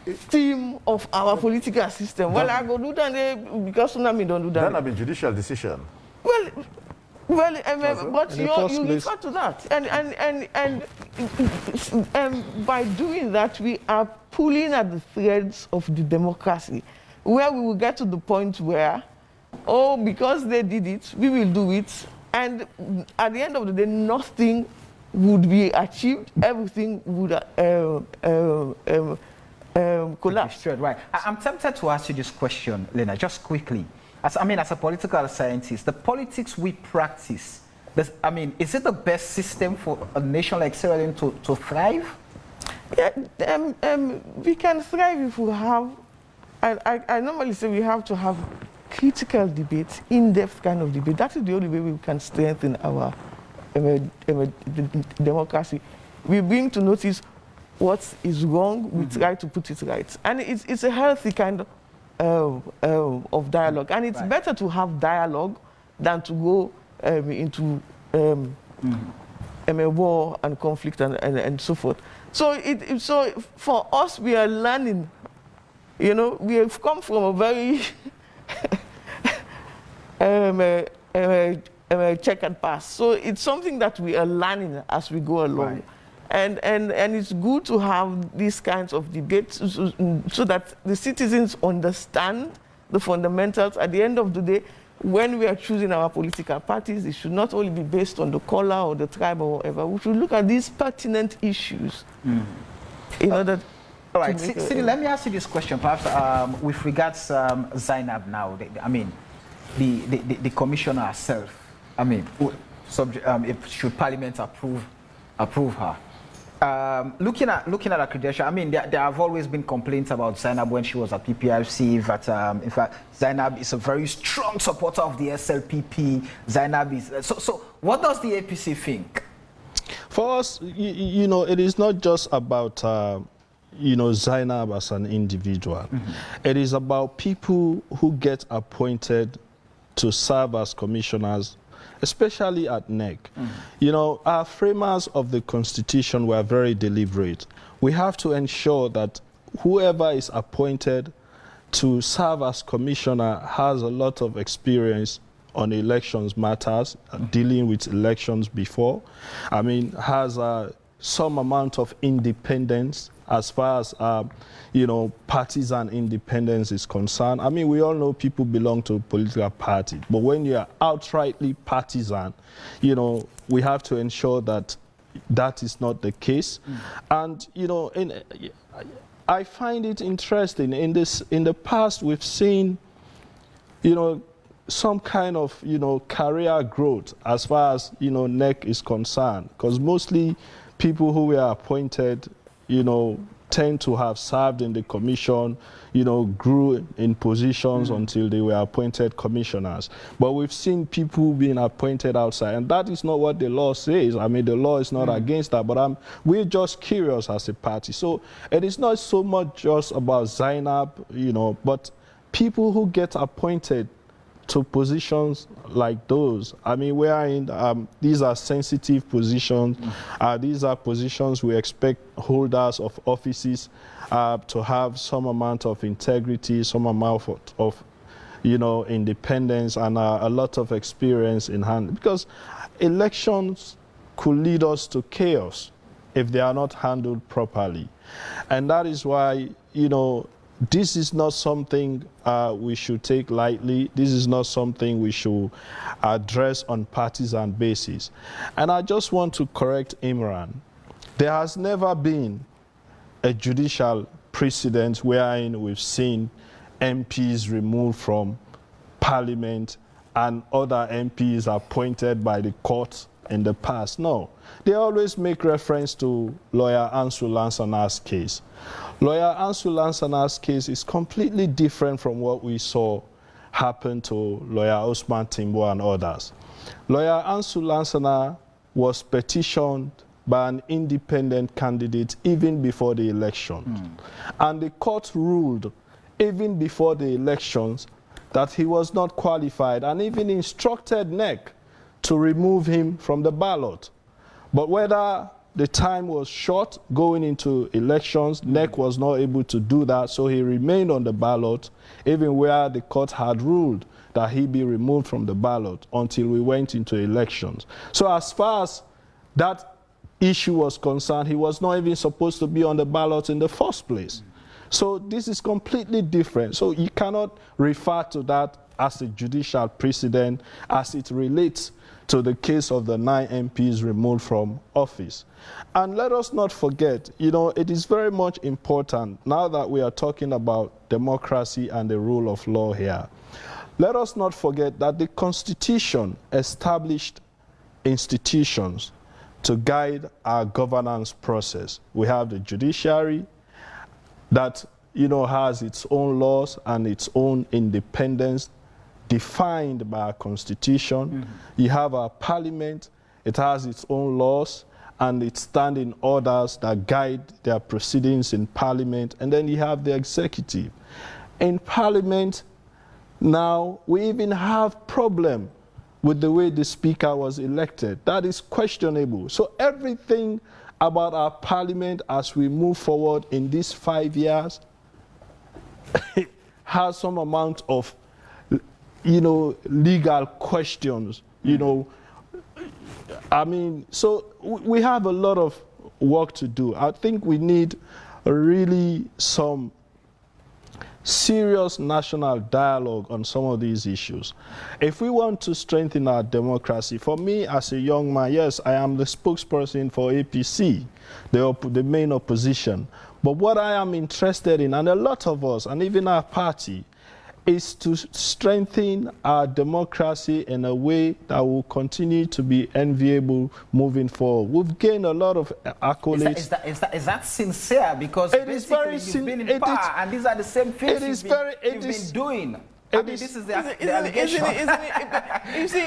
theme of our political system. Well, I go do that because Tsunami don't do that. That have been judicial decision. Well, but you refer to that, and by doing that, we are pulling at the threads of the democracy, where we will get to the point where, oh, because they did it, we will do it, and at the end of the day, nothing would be achieved. Everything would collapse. Right. I'm tempted to ask you this question, Lena, just quickly. As a political scientist, the politics we practice, is it the best system for a nation like Sierra Leone to thrive? Yeah, we can thrive if we have I normally say we have to have critical debate, in-depth kind of debate. That is the only way we can strengthen our democracy. We bring to notice what is wrong, we try to put it right. And it's a healthy kind of dialogue. And it's better to have dialogue than to go into war and conflict and so forth. So, so for us, we are learning. You know, we have come from a very check and pass. So it's something that we are learning as we go along. Right. And it's good to have these kinds of debates so that the citizens understand the fundamentals. At the end of the day, when we are choosing our political parties, it should not only be based on the color or the tribe or whatever. We should look at these pertinent issues in order. All right, Sidi, let me ask you this question, perhaps with regards Zainab now. I mean, the commissioner herself. I mean, should Parliament approve her? Looking at her credential, I mean, there have always been complaints about Zainab when she was at PPRC. That in fact, Zainab is a very strong supporter of the SLPP. Zainab is so. What does the APC think? For us, you know, it is not just about you know, Zainab as an individual. It is about people who get appointed to serve as commissioners, especially at NEC. You know, our framers of the Constitution were very deliberate. We have to ensure that whoever is appointed to serve as commissioner has a lot of experience on elections matters, dealing with elections before. I mean, has some amount of independence as far as, you know, partisan independence is concerned. I mean, we all know people belong to a political party, but when you are outrightly partisan, you know, we have to ensure that that is not the case. And, you know, I find it interesting. In the past, we've seen, you know, some kind of, you know, career growth as far as, you know, NEC is concerned, because mostly people who were appointed, you know, tend to have served in the commission, you know, grew in positions until they were appointed commissioners. But we've seen people being appointed outside, and that is not what the law says. I mean, the law is not against that, but we're just curious as a party. So it is not so much just about Zainab, you know, but people who get appointed to positions like those. I mean, we are in, these are sensitive positions. These are positions we expect holders of offices to have some amount of integrity, some amount of you know, independence, and a lot of experience in hand. Because elections could lead us to chaos if they are not handled properly. And that is why, you know, this is not something we should take lightly. This is not something we should address on partisan basis. And I just want to correct Imran. There has never been a judicial precedent wherein we've seen MPs removed from Parliament and other MPs appointed by the court in the past. No. They always make reference to lawyer Ansu Lansana's case. Lawyer Ansu Lansana's case is completely different from what we saw happen to lawyer Osman Timbo and others. Lawyer Ansu Lansana was petitioned by an independent candidate even before the election. And the court ruled even before the elections that he was not qualified, and even instructed NEC to remove him from the ballot. But whether the time was short going into elections, NEC was not able to do that, so he remained on the ballot, even where the court had ruled that he be removed from the ballot until we went into elections. So as far as that issue was concerned, he was not even supposed to be on the ballot in the first place. So this is completely different. So you cannot refer to that as a judicial precedent as it relates to the case of the 9 MPs removed from office. And let us not forget, you know, it is very much important now that we are talking about democracy and the rule of law here. Let us not forget that the Constitution established institutions to guide our governance process. We have the judiciary that has its own laws and its own independence defined by our constitution. You have our parliament, it has its own laws and its standing orders that guide their proceedings in parliament, and then you have the executive. In parliament, now we even have problem with the way the speaker was elected. That is questionable. So everything about our parliament as we move forward in these 5 years has some amount of, legal questions, I mean, so we have a lot of work to do. I think we need really some serious national dialogue on some of these issues. If we want to strengthen our democracy, for me as a young man, yes, I am the spokesperson for APC, the main opposition. But what I am interested in, and a lot of us, and even our party, is to strengthen our democracy in a way that will continue to be enviable moving forward. We've gained a lot of accolades. Is that sincere? Because it is very you've been in power, and these are the same things you've been doing. This is the allegation. You see,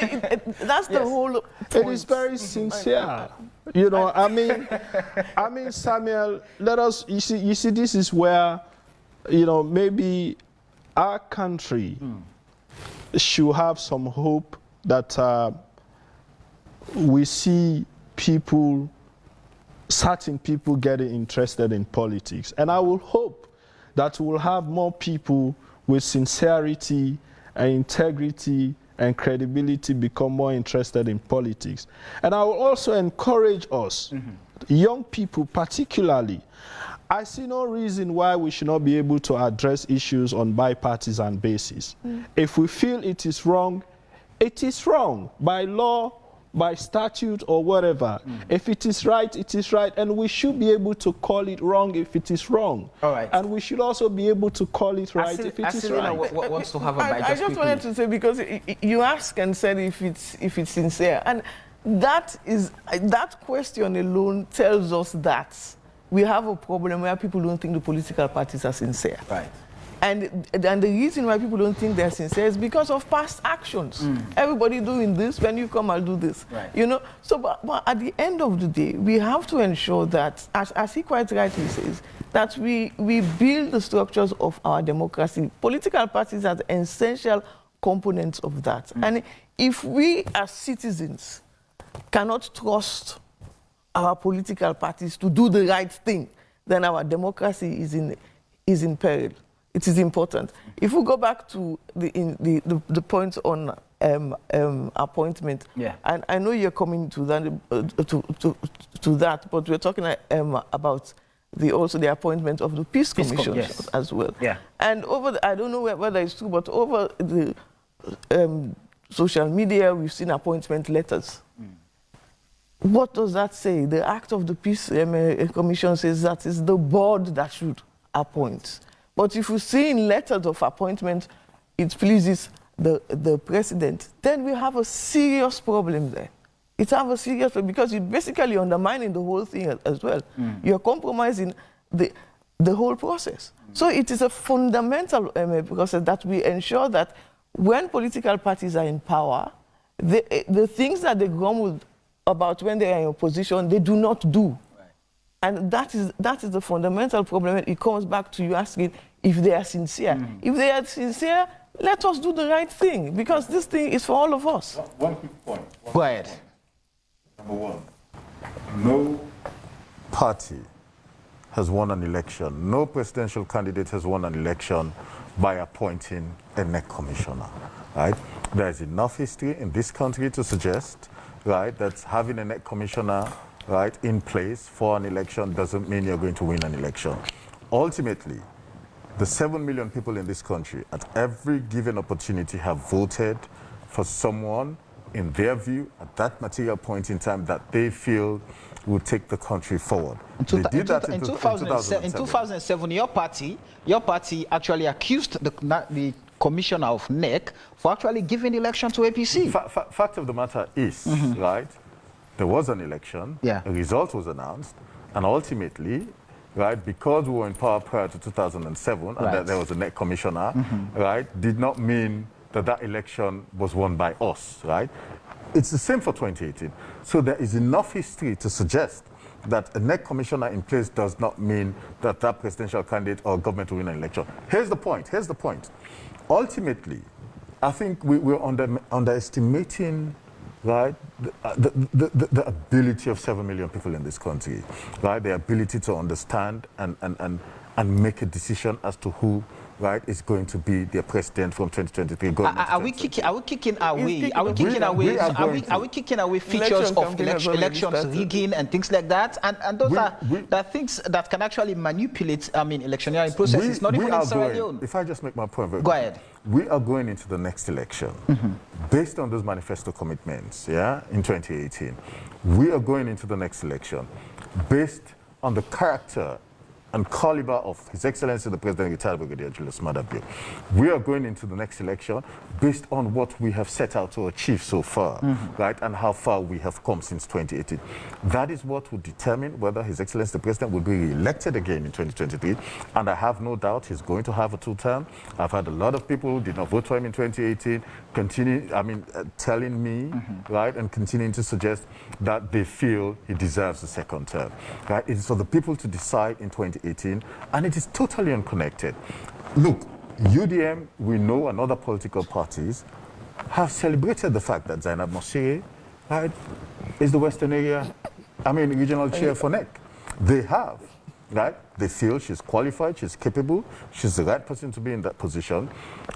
that's the whole point. It is very sincere. I mean, Samuel, let us, you see, this is where, maybe our country should have some hope that we see certain people getting interested in politics. And I will hope that we'll have more people with sincerity and integrity and credibility become more interested in politics. And I will also encourage us, young people particularly, I see no reason why we should not be able to address issues on bipartisan basis. If we feel it is wrong by law, by statute or whatever. If it is right, and we should be able to call it wrong if it is wrong. All right. And we should also be able to call it right if it is right. Wants to have a bite. I just wanted to say, because you asked and said if it's sincere, and that question alone tells us that we have a problem where people don't think the political parties are sincere. Right. And the reason why people don't think they're sincere is because of past actions. Everybody doing this, when you come, I'll do this. Right. So, but at the end of the day, we have to ensure that, as he quite rightly says, that we build the structures of our democracy. Political parties are the essential components of that. And if we as citizens cannot trust our political parties to do the right thing, then our democracy is in peril. It is important. If we go back to the point on appointment, and I know you're coming to that, but we're talking about the appointment of the Peace Commission as well. Yeah. And I don't know whether it's true, but over the social media, we've seen appointment letters. What does that say? The Act of the Peace Commission says that it's the board that should appoint. But if you see in letters of appointment, it pleases the president, then we have a serious problem there. It have a serious problem because you're basically undermining the whole thing as well. You're compromising the whole process. So it is a fundamental process that we ensure that when political parties are in power, the things that they grumble about when they are in opposition, they do not do. And that is the fundamental problem. It comes back to you asking if they are sincere. If they are sincere, let us do the right thing, because this thing is for all of us. One quick point. Go ahead. Number one, no party has won an election, no presidential candidate has won an election by appointing a NEC commissioner, right? There is enough history in this country to suggest, right, that having a NEC commissioner, right, in place for an election doesn't mean you're going to win an election. Ultimately, the 7 million people in this country at every given opportunity have voted for someone, in their view, at that material point in time that they feel will take the country forward. In 2007, your party actually accused the commissioner of NEC for actually giving the election to APC. Fact of the matter is, right, there was an election, a result was announced, and ultimately, right, because we were in power prior to 2007 and that there was a NEC commissioner, right, did not mean that that election was won by us, right? It's the same for 2018. So there is enough history to suggest that a NEC commissioner in place does not mean that that presidential candidate or government will win an election. Here's the point. Here's the point. Ultimately, I think we're underestimating, right, the ability of 7 million people in this country, right, the ability to understand and make a decision as to who, right, is going to be their president from 2023. Are we kicking away features of elections rigging and things like that? And those are things that can actually manipulate, electioneering processes, not even in Sierra Leone. If I just make my point very Go ahead. We are going into the next election based on those manifesto commitments, yeah, in 2018. We are going into the next election based on the character and caliber of His Excellency the President, retired Brigadier Julius Madabio. We are going into the next election based on what we have set out to achieve so far, right, and how far we have come since 2018. That is what will determine whether His Excellency the President will be re-elected again in 2023, and I have no doubt he's going to have a two-term. I've had a lot of people who did not vote for him in 2018 telling me, right, and continuing to suggest that they feel he deserves a second term, right? It is for the people to decide in 2018, and it is totally unconnected. Look, UDM, we know, and other political parties have celebrated the fact that Zainab Mosire, right, is the Western area, regional chair for NEC. They have, right? They feel she's qualified, she's capable, she's the right person to be in that position.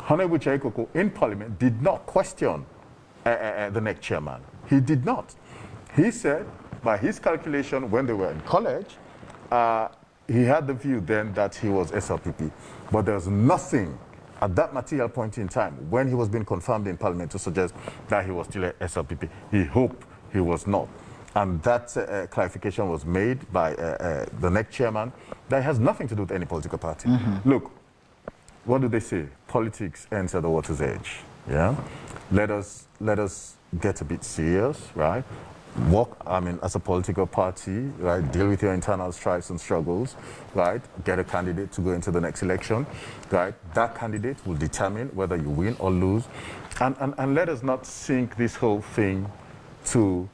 Honorable Chaikoko in Parliament did not question the NEC chairman. He did not. He said, by his calculation, when they were in college, he had the view then that he was SLPP. But there was nothing at that material point in time when he was being confirmed in Parliament to suggest that he was still a SLPP. He hoped he was not. And that clarification was made by the NEC chairman. That has nothing to do with any political party. Look, what do they say? Politics ends at the water's edge. Yeah, let us get a bit serious, right? Work, as a political party, right? Deal with your internal strifes and struggles, right? Get a candidate to go into the next election, right? That candidate will determine whether you win or lose, and let us not sink this whole thing to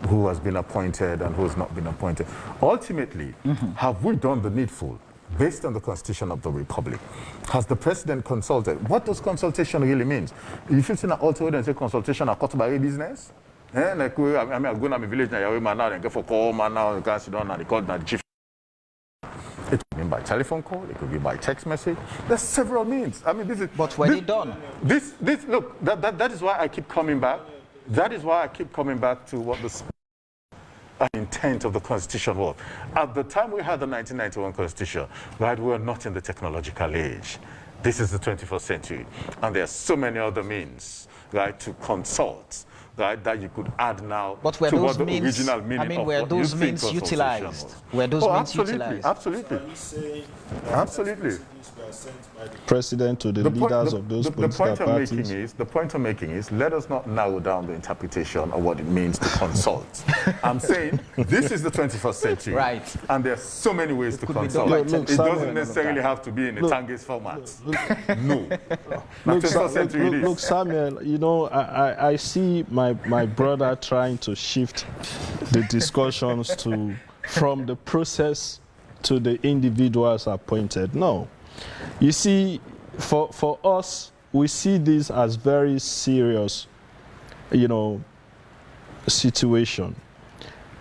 who has been appointed and who has not been appointed. Ultimately, have we done the needful based on the Constitution of the Republic? Has the President consulted? What does consultation really mean? If you see an alter and say consultation are cut by business, like I'm going to my village now, and get for call man now, you can sit down and call the chief. It could be by telephone call, it could be by text message. There's several means. This is. But were they done? Look, that is why I keep coming back. That is why I keep coming back to what the intent of the Constitution was. At the time we had the 1991 Constitution, right, we were not in the technological age. This is the 21st century, and there are so many other means, right, to consult, right, that you could add now to what the original meaning of were what those you think means consultation utilized? was. Were those means utilized? Absolutely. President to the leaders of those political parties. The point I'm making is, let us not narrow down the interpretation of what it means to consult. I'm saying this is the 21st century, right? And there are so many ways to consult. It doesn't necessarily have to be in a Tangis format. No. Look, Samuel, I see my brother trying to shift the discussions from the process to the individuals appointed. No. You see, for us, we see this as very serious, situation.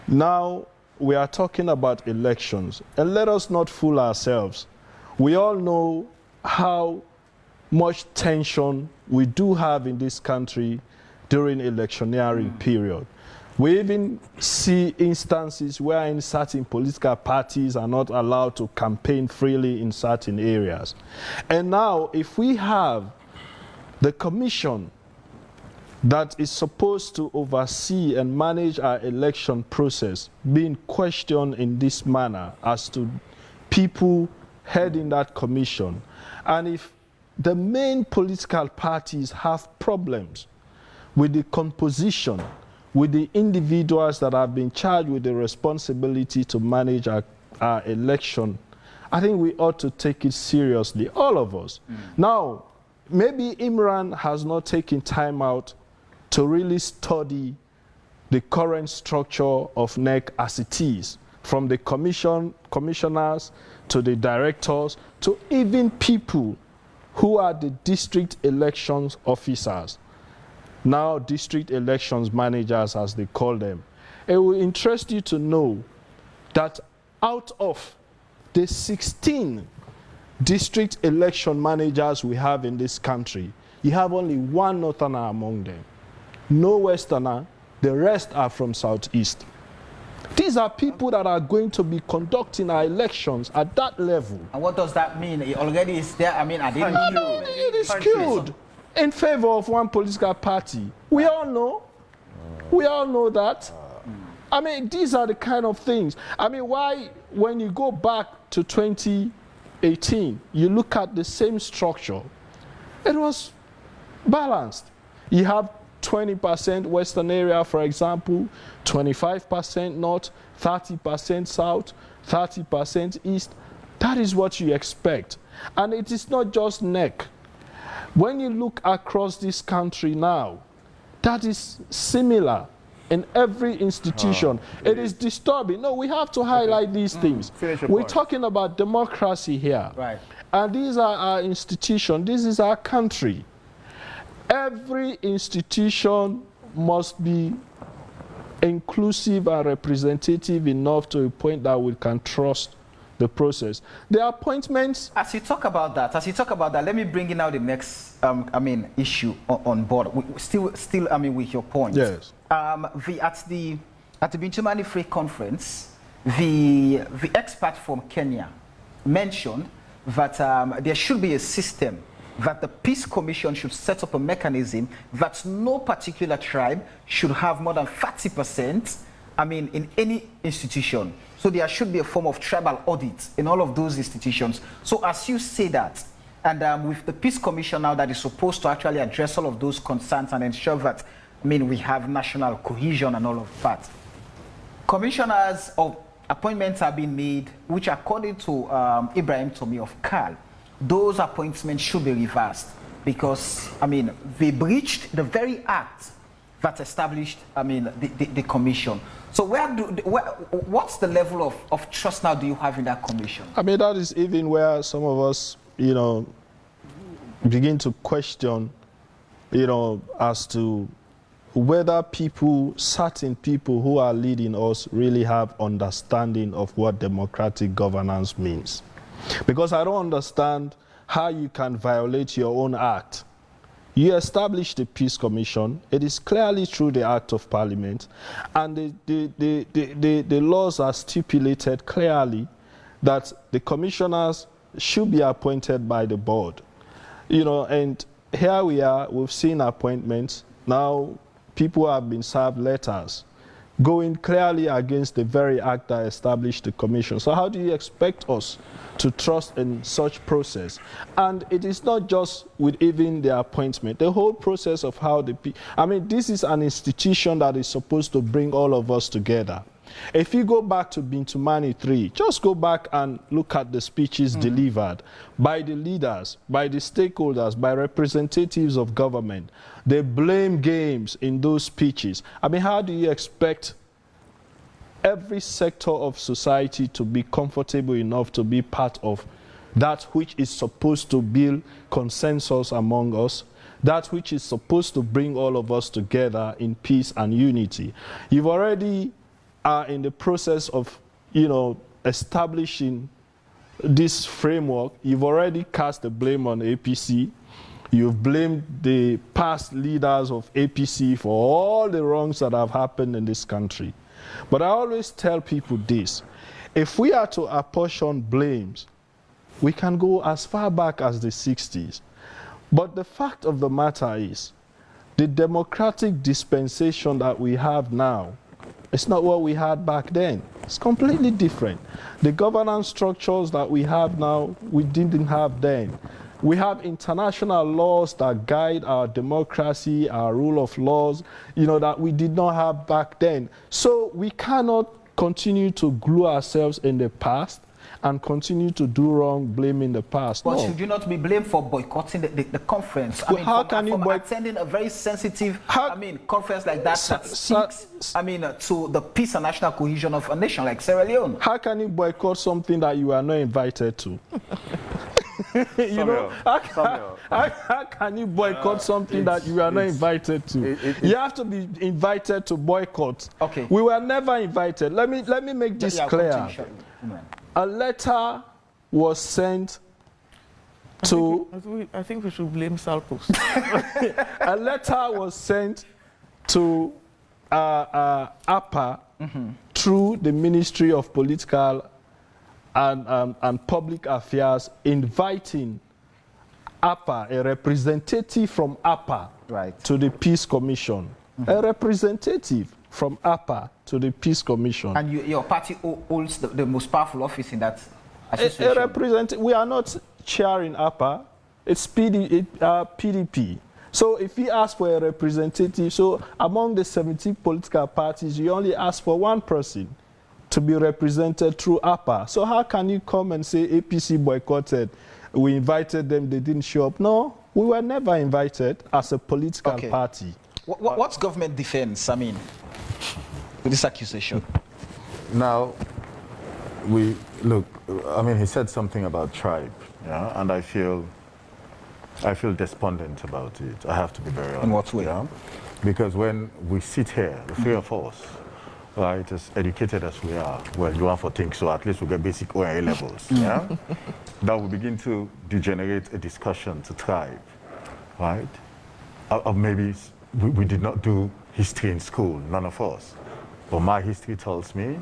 Now, we are talking about elections, and let us not fool ourselves. We all know how much tension we do have in this country during electioneering period. We even see instances where in certain political parties are not allowed to campaign freely in certain areas. And now, if we have the commission that is supposed to oversee and manage our election process being questioned in this manner as to people heading that commission, and if the main political parties have problems with the with the individuals that have been charged with the responsibility to manage our our election, I think we ought to take it seriously, all of us. Now, maybe Imran has not taken time out to really study the current structure of NEC as it is, from the commissioners to the directors to even people who are the district elections officers, now district elections managers as they call them. It will interest you to know that out of the 16 district election managers we have in this country, you have only one northerner among them, no westerner, the rest are from southeast. These are people that are going to be conducting our elections at that level. And what does that mean? It already is there. I mean, I didn't know. It is skewed in favor of one political party. We all know. We all know that. I mean, these are the kind of things. I mean, why, when you go back to 2018, you look at the same structure, it was balanced. You have 20% Western area, for example, 25% North, 30% South, 30% East. That is what you expect. And it is not just NEC. When you look across this country now, that is similar in every institution. It is disturbing. No, we have to highlight these things. We're talking about democracy here. Right. And these are our institutions. This is our country. Every institution must be inclusive and representative enough to a point that we can trust the process. The appointments... As you talk about that, let me bring in now the next, issue on board. Still, with your point. Yes. At the Bintumani Free Conference, the expert from Kenya mentioned that there should be a system that the Peace Commission should set up a mechanism that no particular tribe should have more than 30%, in any institution. So there should be a form of tribal audit in all of those institutions. So as you say that, and with the Peace Commission now that is supposed to actually address all of those concerns and ensure that, we have national cohesion and all of that, commissioners of appointments have been made, which according to Ibrahim Tomi of CAL, those appointments should be reversed because, they breached the very act that established, the commission. So what's the level of trust now do you have in that commission? That is even where some of us, begin to question, as to whether certain people who are leading us really have understanding of what democratic governance means. Because I don't understand how you can violate your own act. You established the Peace Commission. It is clearly through the Act of Parliament. And the laws are stipulated clearly that the commissioners should be appointed by the board. And here we are, we've seen appointments. Now people have been served letters going clearly against the very act that established the commission. So how do you expect us to trust in such process? And it is not just with even the appointment, the whole process of how this is an institution that is supposed to bring all of us together. If you go back to Bintumani 3, just go back and look at the speeches delivered by the leaders, by the stakeholders, by representatives of government. They blame games in those speeches. How do you expect every sector of society to be comfortable enough to be part of that which is supposed to build consensus among us, that which is supposed to bring all of us together in peace and unity? You've already are in the process of, establishing this framework. You've already cast the blame on APC. You've blamed the past leaders of APC for all the wrongs that have happened in this country. But I always tell people this: if we are to apportion blames, we can go as far back as the 60s. But the fact of the matter is, the democratic dispensation that we have now, it's not what we had back then. It's completely different. The governance structures that we have now, we didn't have then. We have international laws that guide our democracy, our rule of laws, that we did not have back then. So we cannot continue to glue ourselves in the past and continue to do wrong, blaming the past. But no. should you not be blamed for boycotting the conference? Well, how can you attending a very sensitive, conference like that speaks, to the peace and national cohesion of a nation like Sierra Leone? How can you boycott something that you are not invited to? How can you boycott something that you are not invited to? You have to be invited to boycott. Okay. We were never invited. Let me make this clear. A letter was sent to... I think we should blame Salpos. A letter was sent to APA through the Ministry of Political and Public Affairs, inviting APA, a representative from APA, to the Peace Commission. A representative from APA to the Peace Commission. And your party holds the most powerful office in that association? We are not chairing APA, it's PDP. So if we ask for a representative, so among the 17 political parties, you only ask for one person to be represented through APA. So how can you come and say APC boycotted? We invited them, they didn't show up. No, we were never invited as a political party. What's government defense, with this accusation? Now, he said something about tribe, and I feel despondent about it. I have to be very honest. In what way? Yeah? Because when we sit here, the three of us, right, as educated as we are, well, you want to think so, at least we get basic OA levels, yeah? That will begin to degenerate a discussion to tribe, right? Maybe we did not do history in school, none of us. But my history tells me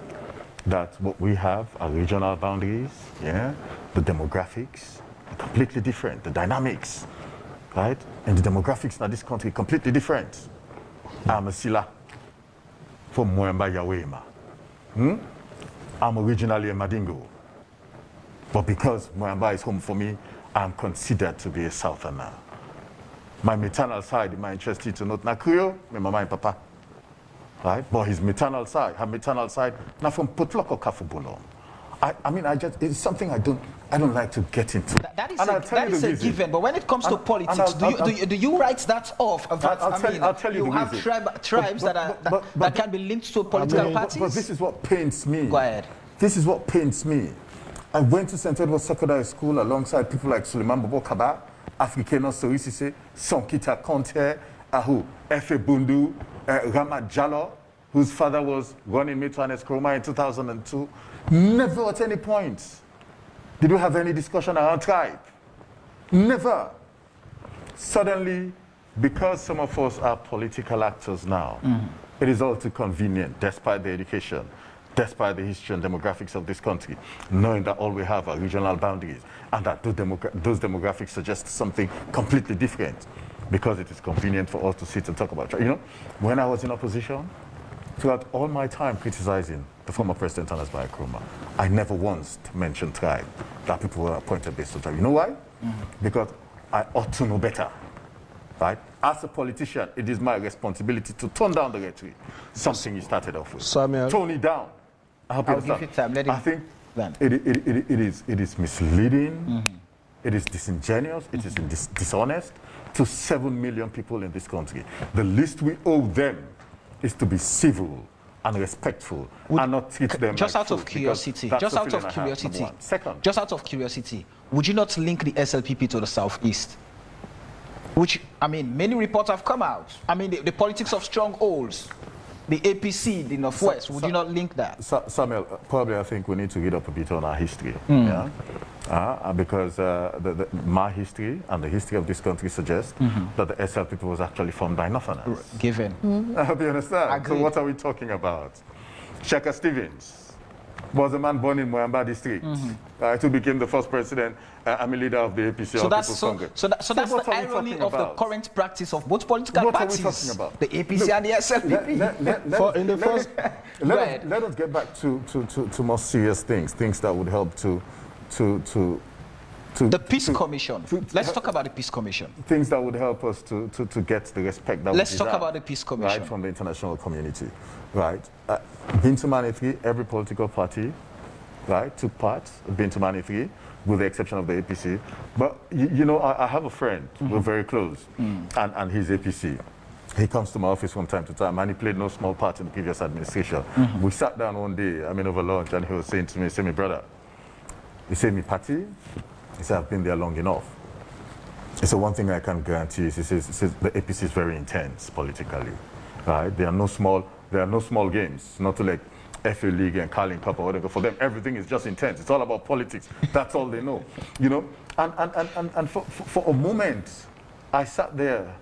that what we have are regional boundaries, the demographics are completely different, the dynamics, right? And the demographics in this country completely different. I'm a Sila from Mwemba Yawema. I'm originally a Madingo. But because Mwemba is home for me, I'm considered to be a Southerner. My maternal side, am I interested to note Nakrio, my mama and papa. Right? But her maternal side, now from Putlok or Kafubulo. It's something I don't like to get into. That is a given, but when it comes to politics, do you write that off? I'll tell you you have tribes that can be linked to political parties? But this is what pains me. Go ahead. This is what pains me. I went to St. Edward's Secondary School alongside people like Suleiman Bobo Kaba, Africano Sorisise, Sonkita Conte, Ahu, Efe Bundu, Ramad Jallo, whose father was running Metro and Eskroma in 2002. Never at any point did we have any discussion around tribe. Never. Suddenly, because some of us are political actors now, it is all too convenient, despite the education, despite the history and demographics of this country, knowing that all we have are regional boundaries and that those demographics suggest something completely different, because it is convenient for us to sit and talk about tribe. When I was in opposition, throughout all my time criticizing the former president, Ernest Bai Koroma, I never once mentioned tribe, that people were appointed based on tribe. You know why? Because I ought to know better, right? As a politician, it is my responsibility to tone down the rhetoric. Something you started off with. Samuel. Tone it down. I'll give you time. I think it is misleading, it is disingenuous, it is dishonest to 7 million people in this country. The least we owe them is to be civil and respectful and not treat them just like out of curiosity. Second, just out of curiosity, would you not link the SLPP to the Southeast? Which, many reports have come out. The politics of strongholds, the APC, the Northwest, would you not link that? Samuel, probably I think we need to read up a bit on our history. Because my history and the history of this country suggests that the SLPP was actually formed by Northerners. Given. I hope you understand. Agreed. So what are we talking about? Shaka Stevens was a man born in Moyamba district, who became the first president, leader of the APC. So that's the irony of the current practice of both political parties. What are we talking about? The APC and the SLPP. Let us get back to more serious things that would help to The Peace Commission. Let's talk about the Peace Commission. Things that would help us to get the respect that Let's we talk deserve, about the Peace Commission. right, from the international community, right? Bintu Mani, every political party, right, took part. Bintu Mani, with the exception of the APC. But you know, I have a friend. We're very close, and he's APC. He comes to my office from time to time, and he played no small part in the previous administration. We sat down one day, over lunch, and he was saying to me, "Say, me brother," he said, "Me party." He said, "I've been there long enough." He said, "One thing I can guarantee is," he says, "the APC is very intense politically, right? There are no small games, not to like FA League and Carling Cup or whatever. For them, everything is just intense. It's all about politics. That's all they know, you know." And for a moment, I sat there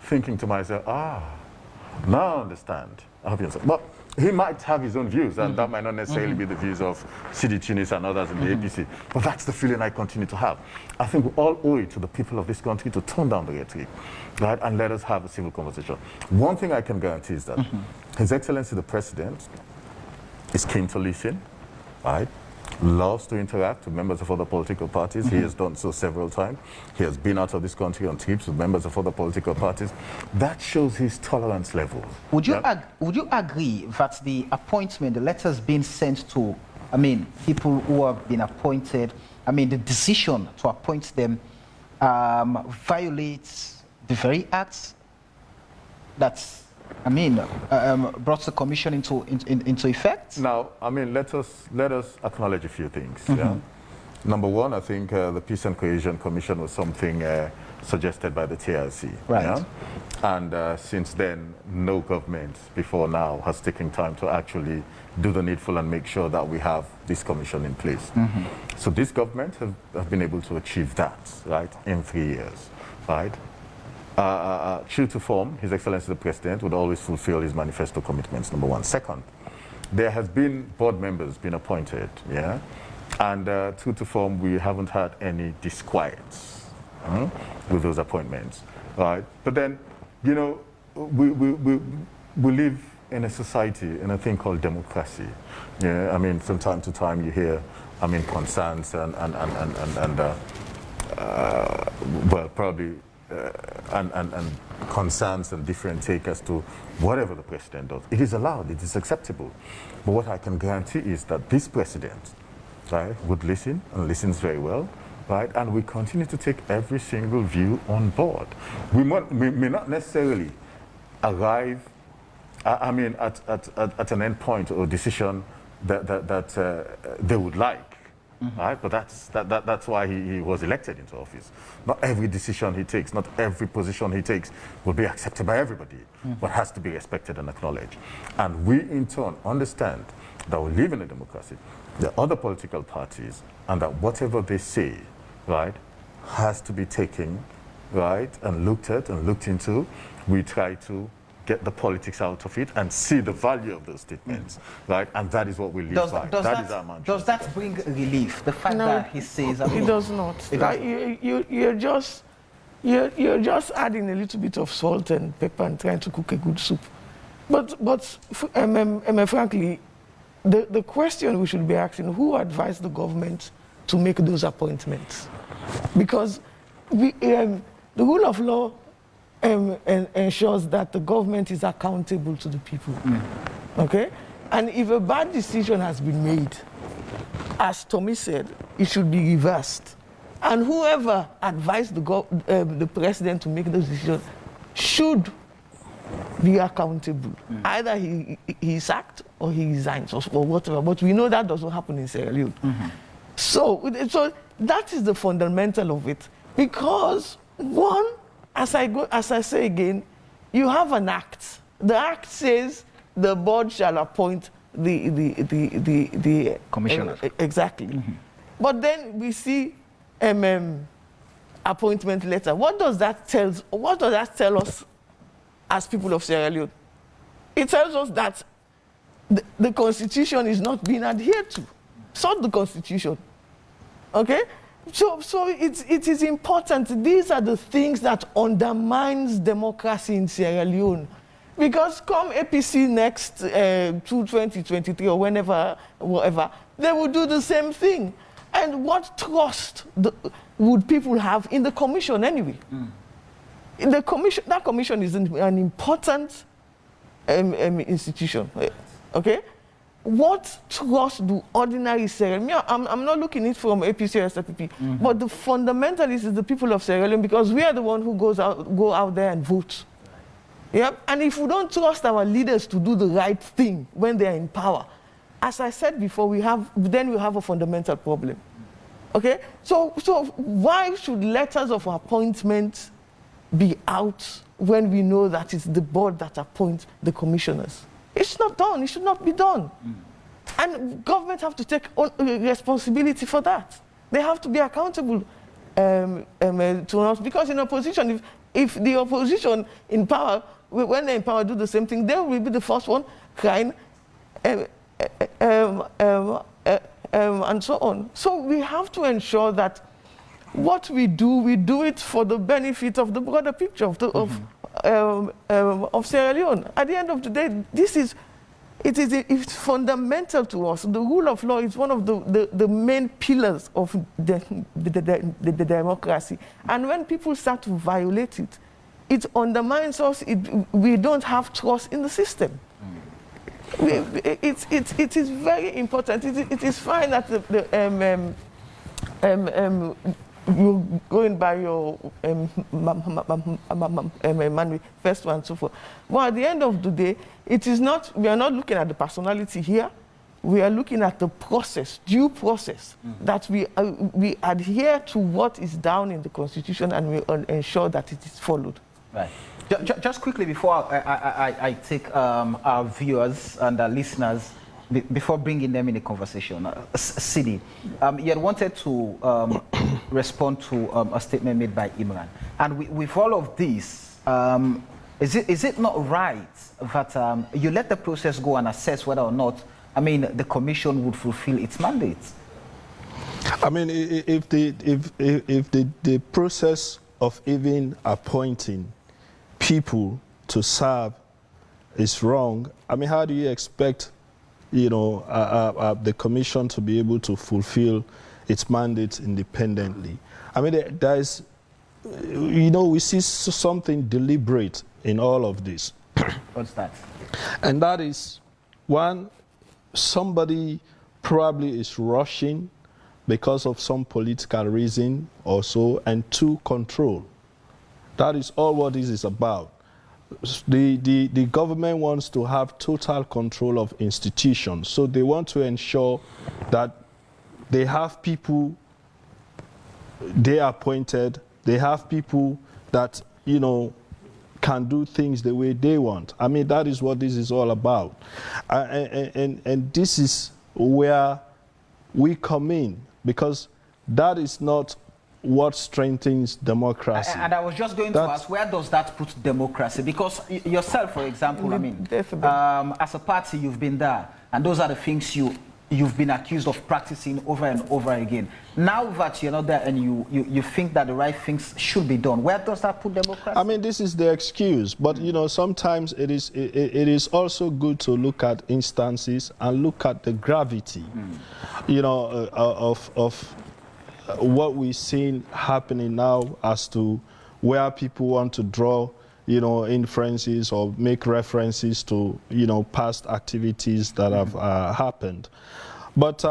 thinking to myself, now I understand. But he might have his own views, and that might not necessarily be the views of Sidi Tunis and others in the APC. But that's the feeling I continue to have. I think we all owe it to the people of this country to tone down the rhetoric, right, and let us have a civil conversation. One thing I can guarantee is that His Excellency the President is keen to listen, right? Loves to interact with members of other political parties. He has done so several times. He has been out of this country on trips with members of other political parties. That shows his tolerance level. Would you agree that the appointment, the letters being sent to, people who have been appointed, the decision to appoint them violates the very acts that's brought the commission into effect? Now, let us acknowledge a few things. Yeah? Number one, I think the Peace and Cohesion Commission was something suggested by the TRC. Right. Yeah? And since then, no government before now has taken time to actually do the needful and make sure that we have this commission in place. So this government have been able to achieve that, right, in 3 years, right? True to form, His Excellency the President would always fulfill his manifesto commitments, number one. Second, there has been board members being appointed, yeah? And true to form, we haven't had any disquiets with those appointments, right? But then, you know, we live in a society, in a thing called democracy. Yeah, from time to time you hear, concerns and concerns and different take as to whatever the president does. It is allowed, it is acceptable. But what I can guarantee is that this president, right, would listen and listens very well, right, and we continue to take every single view on board. We may not necessarily arrive, at an end point or decision that they would like. Right, but that's why he was elected into office. Not every decision he takes, not every position he takes will be accepted by everybody, but has to be respected and acknowledged. And we, in turn, understand that we live in a democracy. There are other political parties, and that whatever they say, right, has to be taken, right, and looked at and looked into. We try to get the politics out of it and see the value of those statements, right? And that is what we live by. That is our mantra. Does that bring relief? The fact that he says, it does not. You're just adding a little bit of salt and pepper and trying to cook a good soup. But frankly, the question we should be asking: who advised the government to make those appointments? Because the rule of law ensures that the government is accountable to the people. Okay? And if a bad decision has been made, as Tommy said, it should be reversed. And whoever advised the president to make those decisions should be accountable. Either he's sacked or he resigns or whatever. But we know that doesn't happen in Sierra Leone. So that is the fundamental of it. Because one, as I say again, you have an act. The act says the board shall appoint the commissioner. Exactly. But then we see appointment letter. What does that tell us as people of Sierra Leone? It tells us that the constitution is not being adhered to. So the constitution. Okay? So it is important. These are the things that undermines democracy in Sierra Leone. Because come APC next 2023 or whatever, they will do the same thing. And what trust would people have in the commission anyway? The commission, that commission is an important institution, okay? What trust do ordinary Sierra Leone? I'm not looking at it from APC or SPP, but the fundamentalist is the people of Sierra Leone, because we are the one who go out there and vote. Yep. And if we don't trust our leaders to do the right thing when they are in power, as I said before, then we have a fundamental problem. Okay? So why should letters of appointment be out when we know that it's the board that appoints the commissioners? It's not done. It should not be done. And government have to take responsibility for that. They have to be accountable to us, because in opposition, if the opposition in power, when they're in power, do the same thing, they will be the first one crying, and so on. So we have to ensure that what we do it for the benefit of the broader picture of Sierra Leone. At the end of the day, it's fundamental to us. The rule of law is one of the main pillars of the democracy. And when people start to violate it, it undermines us. We don't have trust in the system. It is very important. It is fine that you're going by your first one and so forth. But at the end of the day, we are not looking at the personality here. We are looking at the process, due process, that we adhere to what is down in the Constitution, and we ensure that it is followed. Right. Just quickly before I take our viewers and our listeners, before bringing them in the conversation, Sidi, you had wanted to respond to a statement made by Imran. And with all of this, is it not right that you let the process go and assess whether or not, the commission would fulfill its mandate? If the process of even appointing people to serve is wrong, how do you expect the commission to be able to fulfill its mandate independently? There's, we see something deliberate in all of this. What's that? And that is, one, somebody probably is rushing because of some political reason or so, and two, control. That is all what this is about. The government wants to have total control of institutions, so they want to ensure that they have people they appointed, they have people that, can do things the way they want. That is what this is all about. And this is where we come in, because that is not what strengthens democracy. And I was just going to ask, where does that put democracy? Because yourself, for example, as a party, you've been there, and those are the things you've been accused of practicing over and over again. Now that you're not there and you think that the right things should be done, where does that put democracy? This is the excuse, but sometimes it is also good to look at instances and look at the gravity, of what we've seen happening now as to where people want to draw, inferences or make references to, past activities that have happened. But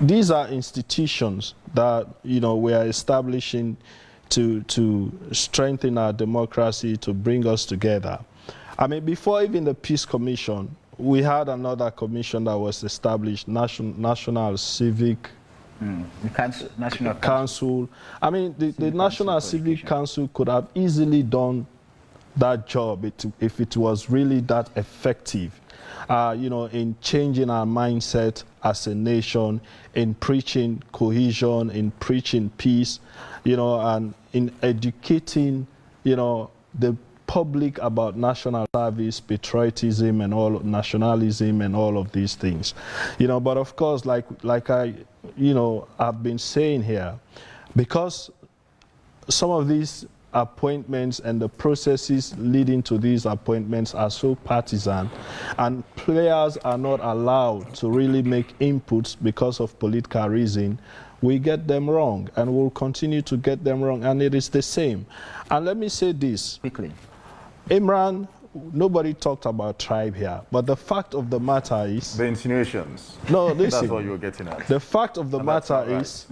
these are institutions that, we are establishing to strengthen our democracy, to bring us together. Before even the Peace Commission, we had another commission that was established, National Civic Council. The National Civic Council could have easily done that job if it was really that effective, in changing our mindset as a nation, in preaching cohesion, in preaching peace, and in educating, the public about national service, patriotism, and all nationalism, and all of these things, But of course, like I, I've been saying here, because some of these appointments and the processes leading to these appointments are so partisan, and players are not allowed to really make inputs because of political reason, we get them wrong, and we'll continue to get them wrong, and it is the same. And let me say this. Quickly. Imran, nobody talked about tribe here, but the fact of the matter is... The insinuations. No, listen. That's what you were getting at. The fact of the matter right. is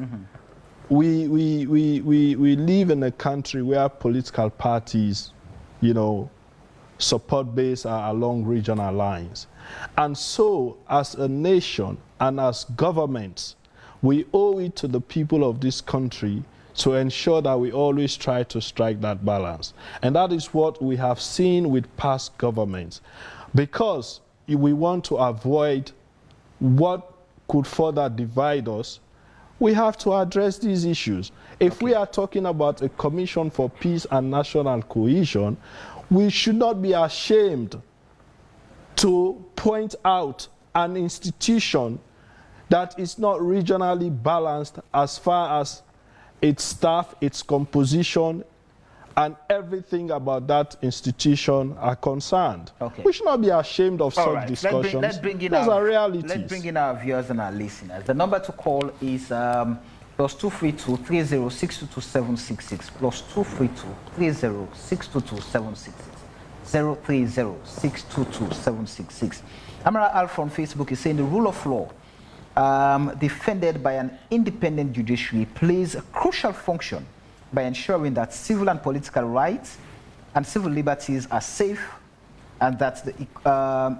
we live in a country where political parties, you know, support base are along regional lines. And so, as a nation and as governments, we owe it to the people of this country to ensure that we always try to strike that balance. And that is what we have seen with past governments. Because we want to avoid what could further divide us, we have to address these issues. If we are talking about a commission for peace and national cohesion, we should not be ashamed to point out an institution that is not regionally balanced as far as its staff, its composition, and everything about that institution are concerned. Okay. We should not be ashamed of such discussions. Let's bring in Those are realities. Let's bring in our viewers and our listeners. The number to call is +232 30622766 +232 30622766 030622766. Amara Al from Facebook is saying the rule of law defended by an independent judiciary plays a crucial function by ensuring that civil and political rights and civil liberties are safe and that the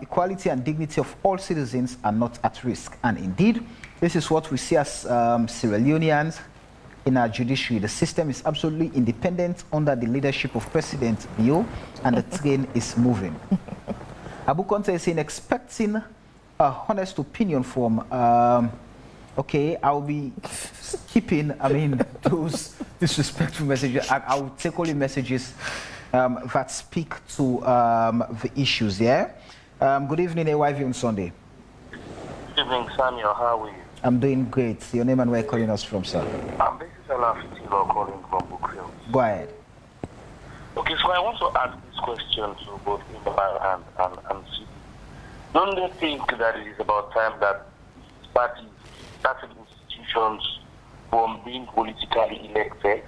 equality and dignity of all citizens are not at risk. And indeed, this is what we see as Sierra Leoneans in our judiciary. The system is absolutely independent under the leadership of President Bio, and the train is moving. Abu Konte is saying, expecting a honest opinion from, okay, I'll be keeping, those disrespectful messages. I will take only messages that speak to the issues, yeah? Good evening, AYV on Sunday. Good evening, Samuel. How are you? I'm doing great. Your name and where you're calling us from, sir? This is Alafitilo calling from Brookfield. Go ahead. Okay, so I want to ask this question to both Imran and Sidi. Don't they think that it is about time that parties, certain institutions, from being politically elected?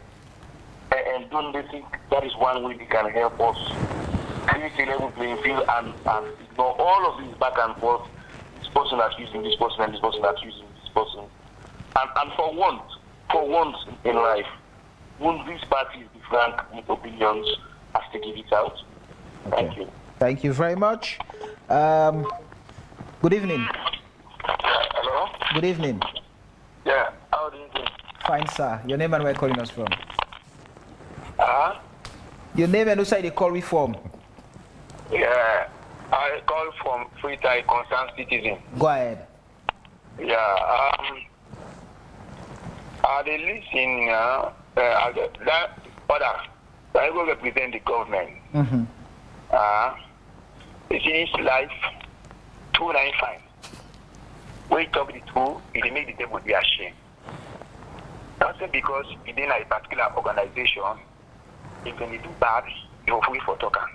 And don't they think that is one way they can help us create a level playing field and ignore all of these back and forth, this person that's using this person and this person that's using this person? And for once in life, won't these parties be frank with opinions as to give it out? Thank you. Thank you very much. Good evening. Hello? Good evening. Yeah, how do you do? Fine, sir. Your name and where you're calling us from? Your name and who side you call me from? Yeah, I call from Freetown, concerned citizen. Go ahead. Yeah, they listen that order. I will represent the government. It's in his life 295. We talk the two, it make the devil be ashamed. That's because within a particular organization, if they do bad, you're free for token.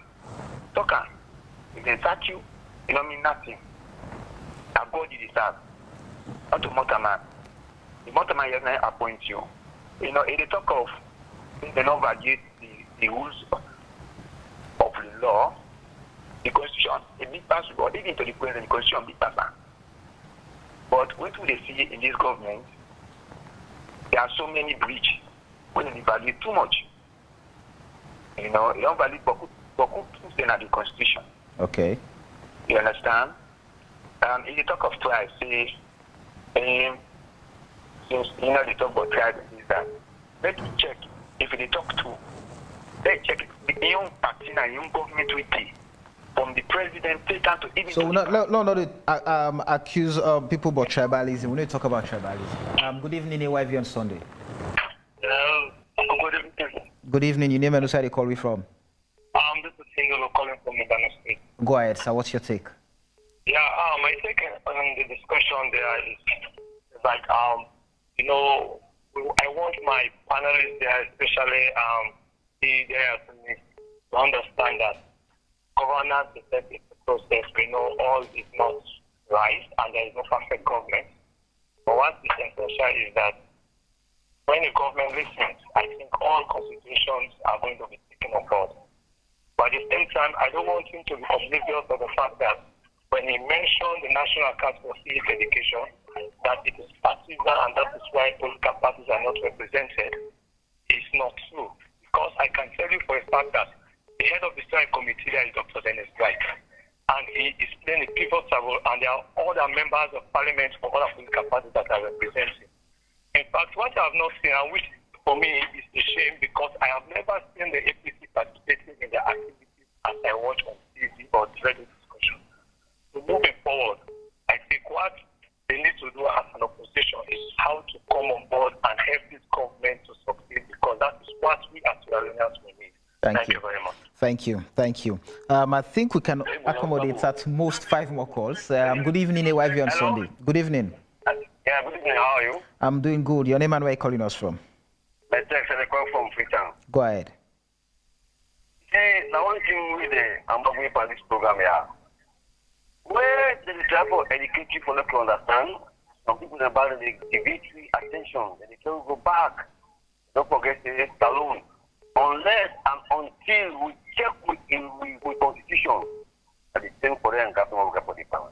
If they attack you, it don't mean nothing. A God you deserve. Not to Motaman. The Motaman has not appoint you. You know, if they talk of, they don't violate the rules of the law, the constitution, a big person, or they need to represent the constitution, big person. But what do they see in this government? There are so many breaches when they value too much. You know, they don't value Boku than the constitution. Okay. You understand? If you talk of tribes, say, since you know they talk about tribes and this that, let me check if they talk to, let's check the young party and young government with from the president taken to even. So no, accuse people about tribalism. We need to talk about tribalism. Good evening, AYV on Sunday. Good evening. Good evening. Your name and who side you call me from? This is Single calling from Ghana State. Go ahead, sir. What's your take? Yeah, my take on the discussion there is like, you know, I want my panelists there, especially to understand that governance is a process. We know all is not right and there is no perfect government. But what is essential is that when a government listens, I think all constitutions are going to be taken on board. But at the same time, I don't want him to be oblivious of the fact that when he mentioned the National Council for Civic Education, that it is partisan and that is why political parties are not represented, is not true. Because I can tell you for a fact that the head of the steering committee there is Dr. Dennis Bright, and he is playing a pivotal role, and there are other members of parliament from other political parties that are representing. In fact, what I have not seen, and which for me is a shame, because I have never seen the APC participating in their activities as I watch on TV or thread discussion. So moving forward, I think what they need to do as an opposition is how to come on board and help this government to succeed, because that is what we as Iranians will need. Thank you very much. Thank you. Thank you. I think we can accommodate at most 5 more calls. Good evening, AYV on Sunday. Good evening. Yeah, good evening. How are you? I'm doing good. Your name and where are you calling us from? My text is from Freetown. Go ahead. Hey, now one thing with I'm talking about this program here. Where the desire for education for them to understand, some people about the victory attention, and they can go back. Don't forget the alone. Unless and until we check with constitution, at the same for them government will for the power.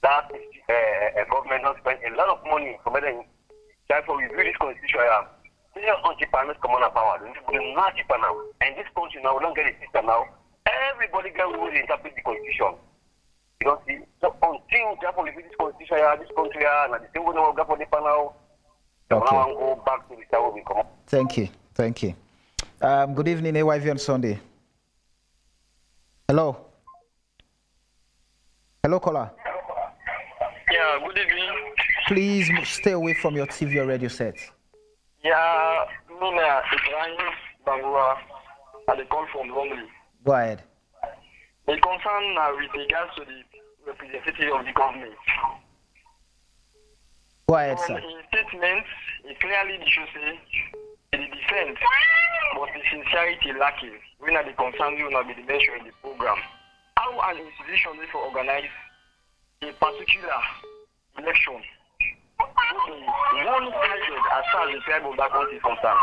That is a government not spend a lot of money for them. Therefore, we review this constitution. They are anti-parliament common power. They're not cheaper now. And this country now, we don't get a system now. Everybody can really interpret the constitution. You don't see. So until therefore we review this constitution, this country, and at the same way we go for the panel, now go back to the tower we come up. Thank you. Thank you. Good evening, AYV on Sunday. Hello. Hello, caller. Yeah, good evening. Please stay away from your TV or radio set. Yeah, Mina Ibrahim Bangura, at the call from Longley. Go ahead. The concern with regards to the representative of the government. Go ahead, sir. In statements, it clearly should say the defense, but the sincerity lacking. When are the concern will not be mentioned in the program. How an institution will organize a particular election one-sided as far as the tribe of that country is concerned.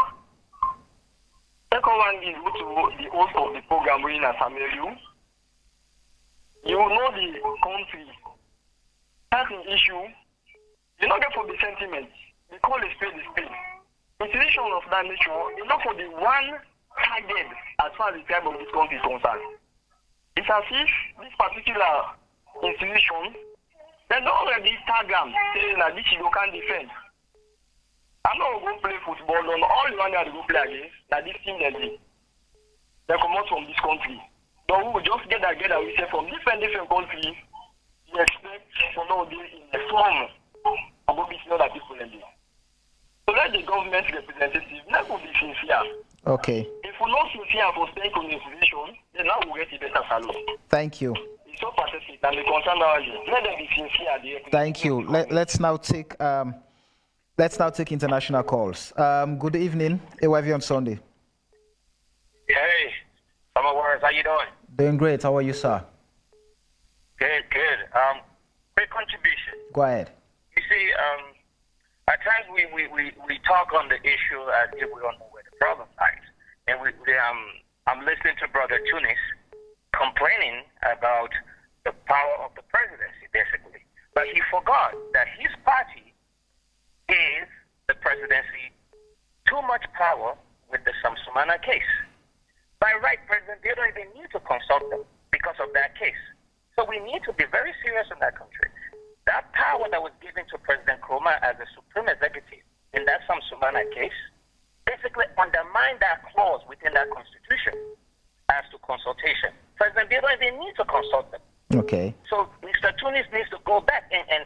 Second one is the host of the program when Samuel. You know the country. That's an issue. You don't get for the sentiment. We call a spade a spade. Institution of that nature is not for the one-sided as far as the tribe of this country is concerned. It's as if this particular institution, they don't already tag them saying that this you can't defend. I'm not going to play football on all the one that go play against that this team they come out from this country. But we will just get together, we say from different countries, we expect for now in the form of what we know that people are doing. So let the government representative not be sincere. Okay. If we're not sincere for staying on the institution, then now we'll get a better salary. Thank you. It's so pathetic and the concern nowadays. Let them be sincere. Thank you. Let's now take international calls. Good evening, AYV on Sunday. Hey, Summer Warriors, how you doing? Doing great. How are you, sir? Good. Quick contribution. Go ahead. You see, at times we talk on the issue as if we don't know where the problem lies. And I'm listening to Brother Tunis complaining about the power of the presidency, basically. But he forgot that his party is the presidency too much power with the Samsumana case. By right, President, they don't even need to consult them because of that case. So we need to be very serious in that country. That power that was given to President Nkrumah as a supreme executive in that Samsumana case basically undermined that clause within that constitution as to consultation. President, they don't even need to consult them. Okay. So Mr. Tunis needs to go back and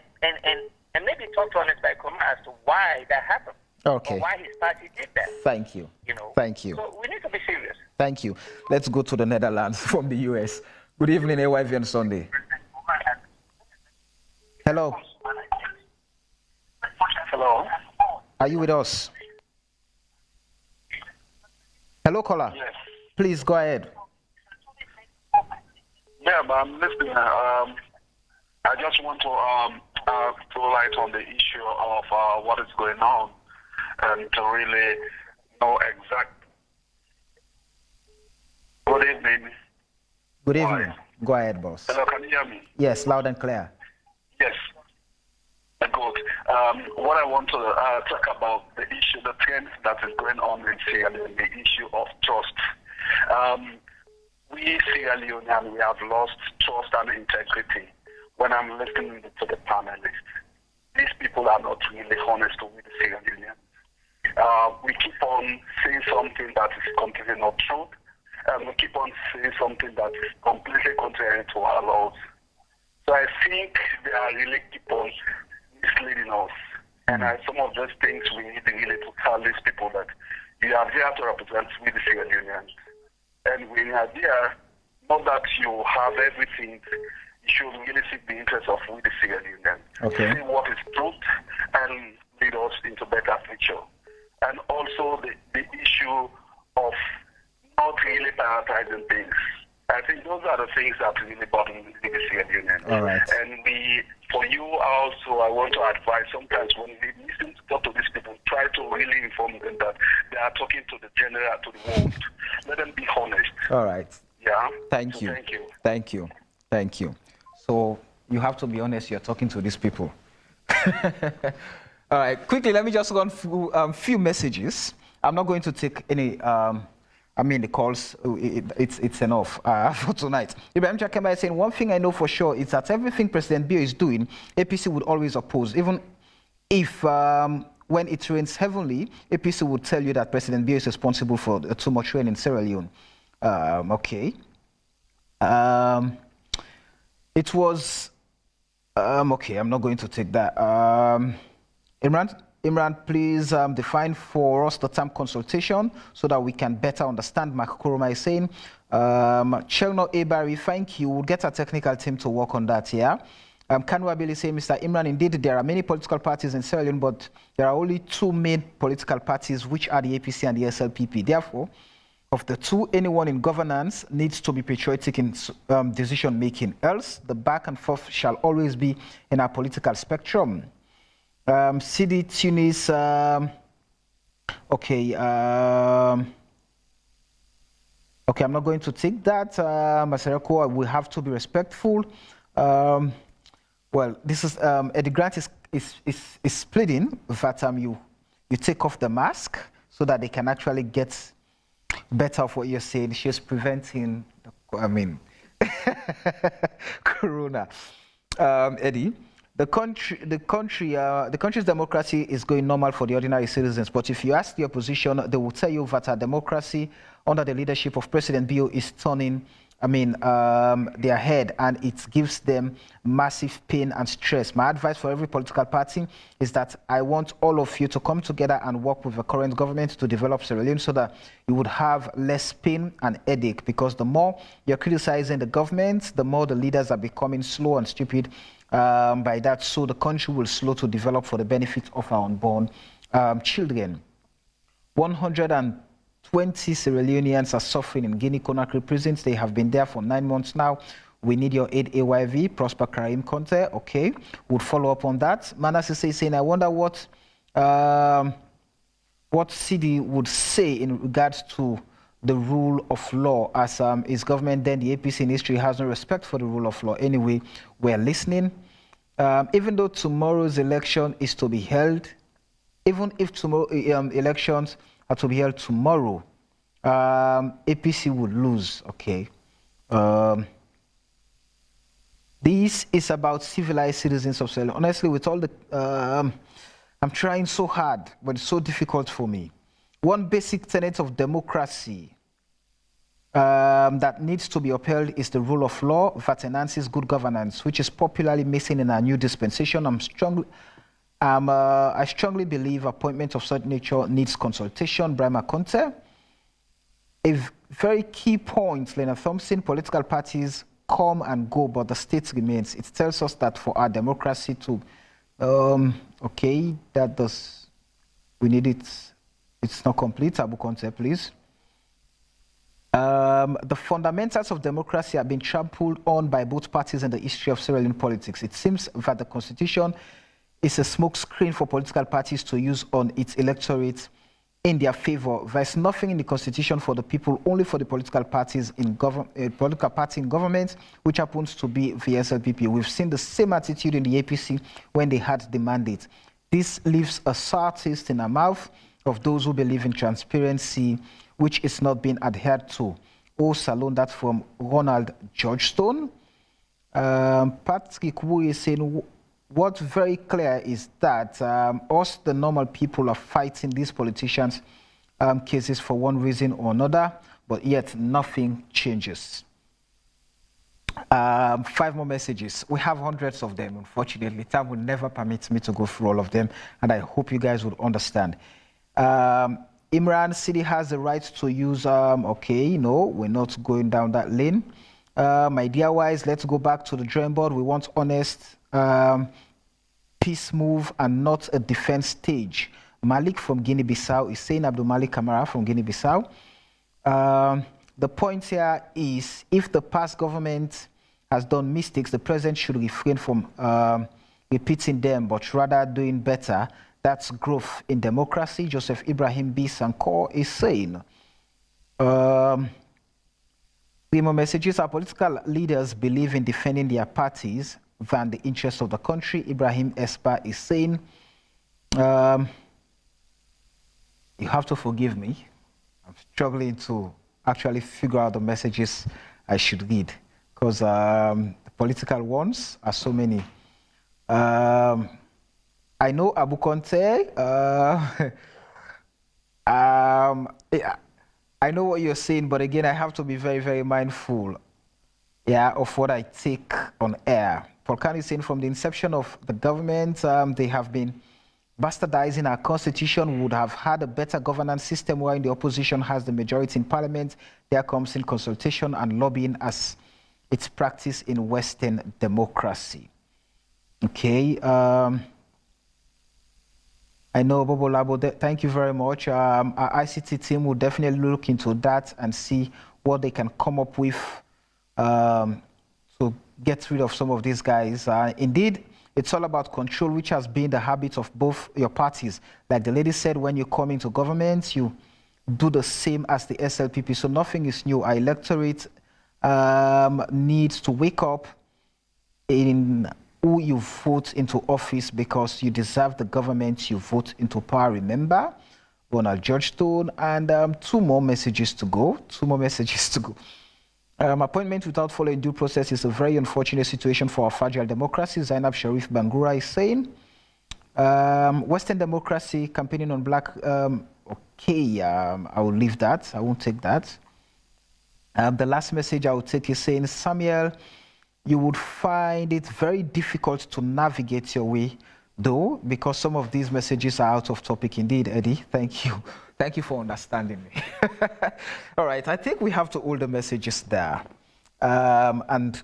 maybe talk to Honest Nkrumah as to why that happened. Okay. Or why his party did that. Thank you. Thank you. So we need to be serious. Thank you. Let's go to the Netherlands from the US. Good evening, AYV on Sunday. Hello. Hello. Are you with us? Hello, caller. Yes. Please go ahead. Yeah, but I'm listening. I just want to throw light on the issue of what is going on and to really know exact. Good evening. Good evening. Go ahead, boss. Hello, can you hear me? Yes, loud and clear. Yes. Good. What I want to talk about the issue, the trend that is going on in Sierra Leone, the issue of trust. We Sierra Leoneans, we have lost trust and integrity. When I'm listening to the panelists, these people are not really honest with the Sierra Leoneans. We keep on saying something that is completely not true, and we keep on saying something that is completely contrary to our laws. So I think they are really keep on misleading us. And some of those things we need really to tell these people that you are there to represent with the Sierra Leoneans. And when you are there, not that you have everything, you should really seek the interest of with the Sierra Leoneans. Okay. See what is truth and lead us into better future. And also the issue of not really prioritizing things. I think those are the things that really bother me with the Sierra Leoneans. All right. And for you also, I want to advise sometimes when we listen to talk to these people, try to really inform them that they are talking to the general, to the world. Let them be honest. All right. Yeah. Thank you. Thank you. Thank you. Thank you. So you have to be honest, you're talking to these people. All right. Quickly, let me just go on through a few messages. I'm not going to take any, the calls, it's enough for tonight. Ibrahim Jakema is saying, one thing I know for sure is that everything President Bio is doing, APC would always oppose. Even if when it rains heavily, APC would tell you that President Bio is responsible for too much rain in Sierra Leone. Okay. It was, okay, I'm not going to take that. Imran, please define for us the term consultation so that we can better understand. Mark Kuruma is saying, Chelno Ebari, thank you. We'll get a technical team to work on that, yeah? Kanwa Billy saying, Mr. Imran, indeed, there are many political parties in Sierra Leone, but there are only two main political parties, which are the APC and the SLPP. Therefore, of the two, anyone in governance needs to be patriotic in decision-making. Else, the back and forth shall always be in our political spectrum. CD Tunis, okay, okay, I'm not going to take that. Masereko, we have to be respectful. Well, this is, Eddie Grant is pleading that you take off the mask so that they can actually get better of what you're saying. She's preventing, Corona. Eddie. The country's democracy is going normal for the ordinary citizens. But if you ask the opposition, they will tell you that our democracy under the leadership of President Bio is turning, their head, and it gives them massive pain and stress. My advice for every political party is that I want all of you to come together and work with the current government to develop Sierra Leone so that you would have less pain and headache, because the more you're criticizing the government, the more the leaders are becoming slow and stupid by that, so the country will slow to develop for the benefit of our unborn children. 120 Sierra Leoneans are suffering in Guinea-Conakry prisons. They have been there for 9 months now. We need your aid, AYV. Prosper Karim Conte. Okay, we'll follow up on that. Manasseh is saying, I wonder what CD would say in regards to the rule of law, as his government, then the APC in history has no respect for the rule of law. Anyway, we're listening. Even though tomorrow's election is to be held, even if tomorrow elections are to be held tomorrow, APC would lose. Okay. This is about civilized citizens of Sierra Leone. Honestly, with all the, I'm trying so hard, but it's so difficult for me. One basic tenet of democracy that needs to be upheld is the rule of law that enhances good governance, which is popularly missing in our new dispensation. I strongly believe appointment of such nature needs consultation. Brahma Conte. A very key point, Lena Thompson, political parties come and go, but the state remains. It tells us that for our democracy to, okay, that does, we need it. It's not complete. Abu Conte, please. The fundamentals of democracy have been trampled on by both parties in the history of Sierra Leone politics. It seems that the constitution is a smokescreen for political parties to use on its electorate in their favor. There's nothing in the constitution for the people, only for the political parties in political party in government, which happens to be the SLPP. We've seen the same attitude in the APC when they had the mandate. This leaves a sour taste in the mouth of those who believe in transparency, which is not being adhered to. Oh, Salon, that's from Ronald Georgestone. Patrick Wu is saying, what's very clear is that us, the normal people, are fighting these politicians' cases for one reason or another, but yet nothing changes. 5 more messages. We have hundreds of them, unfortunately. Time will never permit me to go through all of them, and I hope you guys would understand. Imran City has the right to use, okay, no, we're not going down that lane. My dear wise, let's go back to the drawing board. We want honest peace move and not a defense stage. Malik from Guinea-Bissau is saying, Abdul Malik Kamara from Guinea-Bissau. The point here is, if the past government has done mistakes, the president should refrain from repeating them, but rather doing better. That's growth in democracy. Joseph Ibrahim B. Sankor is saying. 3 more messages. Our political leaders believe in defending their parties than the interests of the country. Ibrahim Espa is saying, you have to forgive me. I'm struggling to actually figure out the messages I should read, because the political ones are so many. I know Abu Conte. I know what you're saying, but again, I have to be very, very mindful, of what I take on air. Paul Khan is saying, from the inception of the government, they have been bastardizing our constitution. We would have had a better governance system wherein the opposition has the majority in parliament. There comes in consultation and lobbying as its practice in Western democracy. Okay. I know, Bobo Labo, thank you very much. Our ICT team will definitely look into that and see what they can come up with to get rid of some of these guys. Indeed, it's all about control, which has been the habit of both your parties. Like the lady said, when you come into government, you do the same as the SLPP. So nothing is new. Our electorate needs to wake up in who you vote into office, because you deserve the government you vote into power. Remember, Ronald Georgestone. And 2 more messages to go. 2 more messages to go. Appointment without following due process is a very unfortunate situation for our fragile democracy. Zainab Sharif Bangura is saying, Western democracy campaigning on black. Okay, I will leave that. I won't take that. The last message I will take is saying, Samuel, you would find it very difficult to navigate your way, though, because some of these messages are out of topic indeed, Eddie. Thank you. Thank you for understanding me. All right, I think we have to hold the messages there. And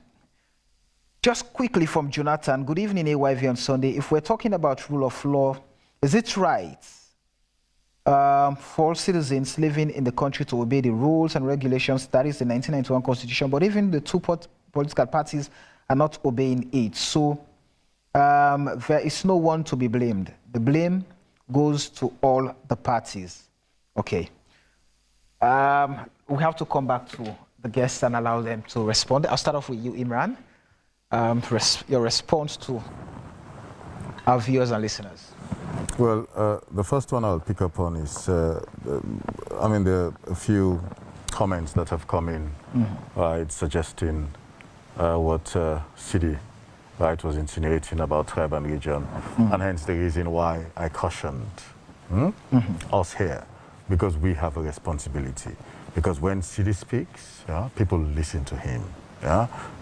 just quickly from Jonathan, good evening, AYV on Sunday. If we're talking about rule of law, is it right for citizens living in the country to obey the rules and regulations? That is the 1991 Constitution, but even the 2 political parties are not obeying it. So there is no one to be blamed. The blame goes to all the parties. Okay. We have to come back to the guests and allow them to respond. I'll start off with you, Imran. Your response to our viewers and listeners. Well, the first one I'll pick up on is, I mean, there are a few comments that have come in, right, suggesting what Sidi, right, was insinuating about tribe and region, and hence the reason why I cautioned us here, because we have a responsibility. Because when Sidi speaks, people listen to him.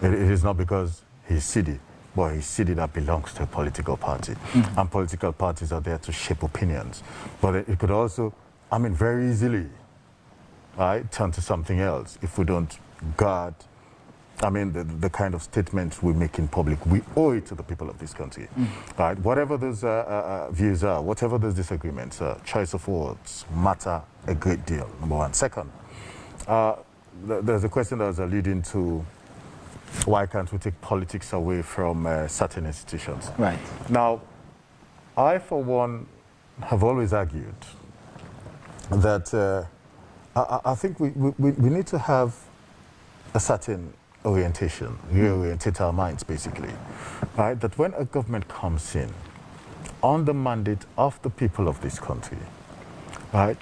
It is not because he's Sidi, but he's Sidi that belongs to a political party. And political parties are there to shape opinions. But it could also, I mean, very easily, right, turn to something else if we don't guard, I mean, the kind of statements we make in public. We owe it to the people of this country. Right? Whatever those views are, whatever those disagreements are, choice of words matter a great deal, number one. Second, there's a question that was alluding to why can't we take politics away from certain institutions? Right. Now, I, for one, have always argued that I think we need to have a certain orientation, reorientate our minds, basically, right? That when a government comes in on the mandate of the people of this country, right,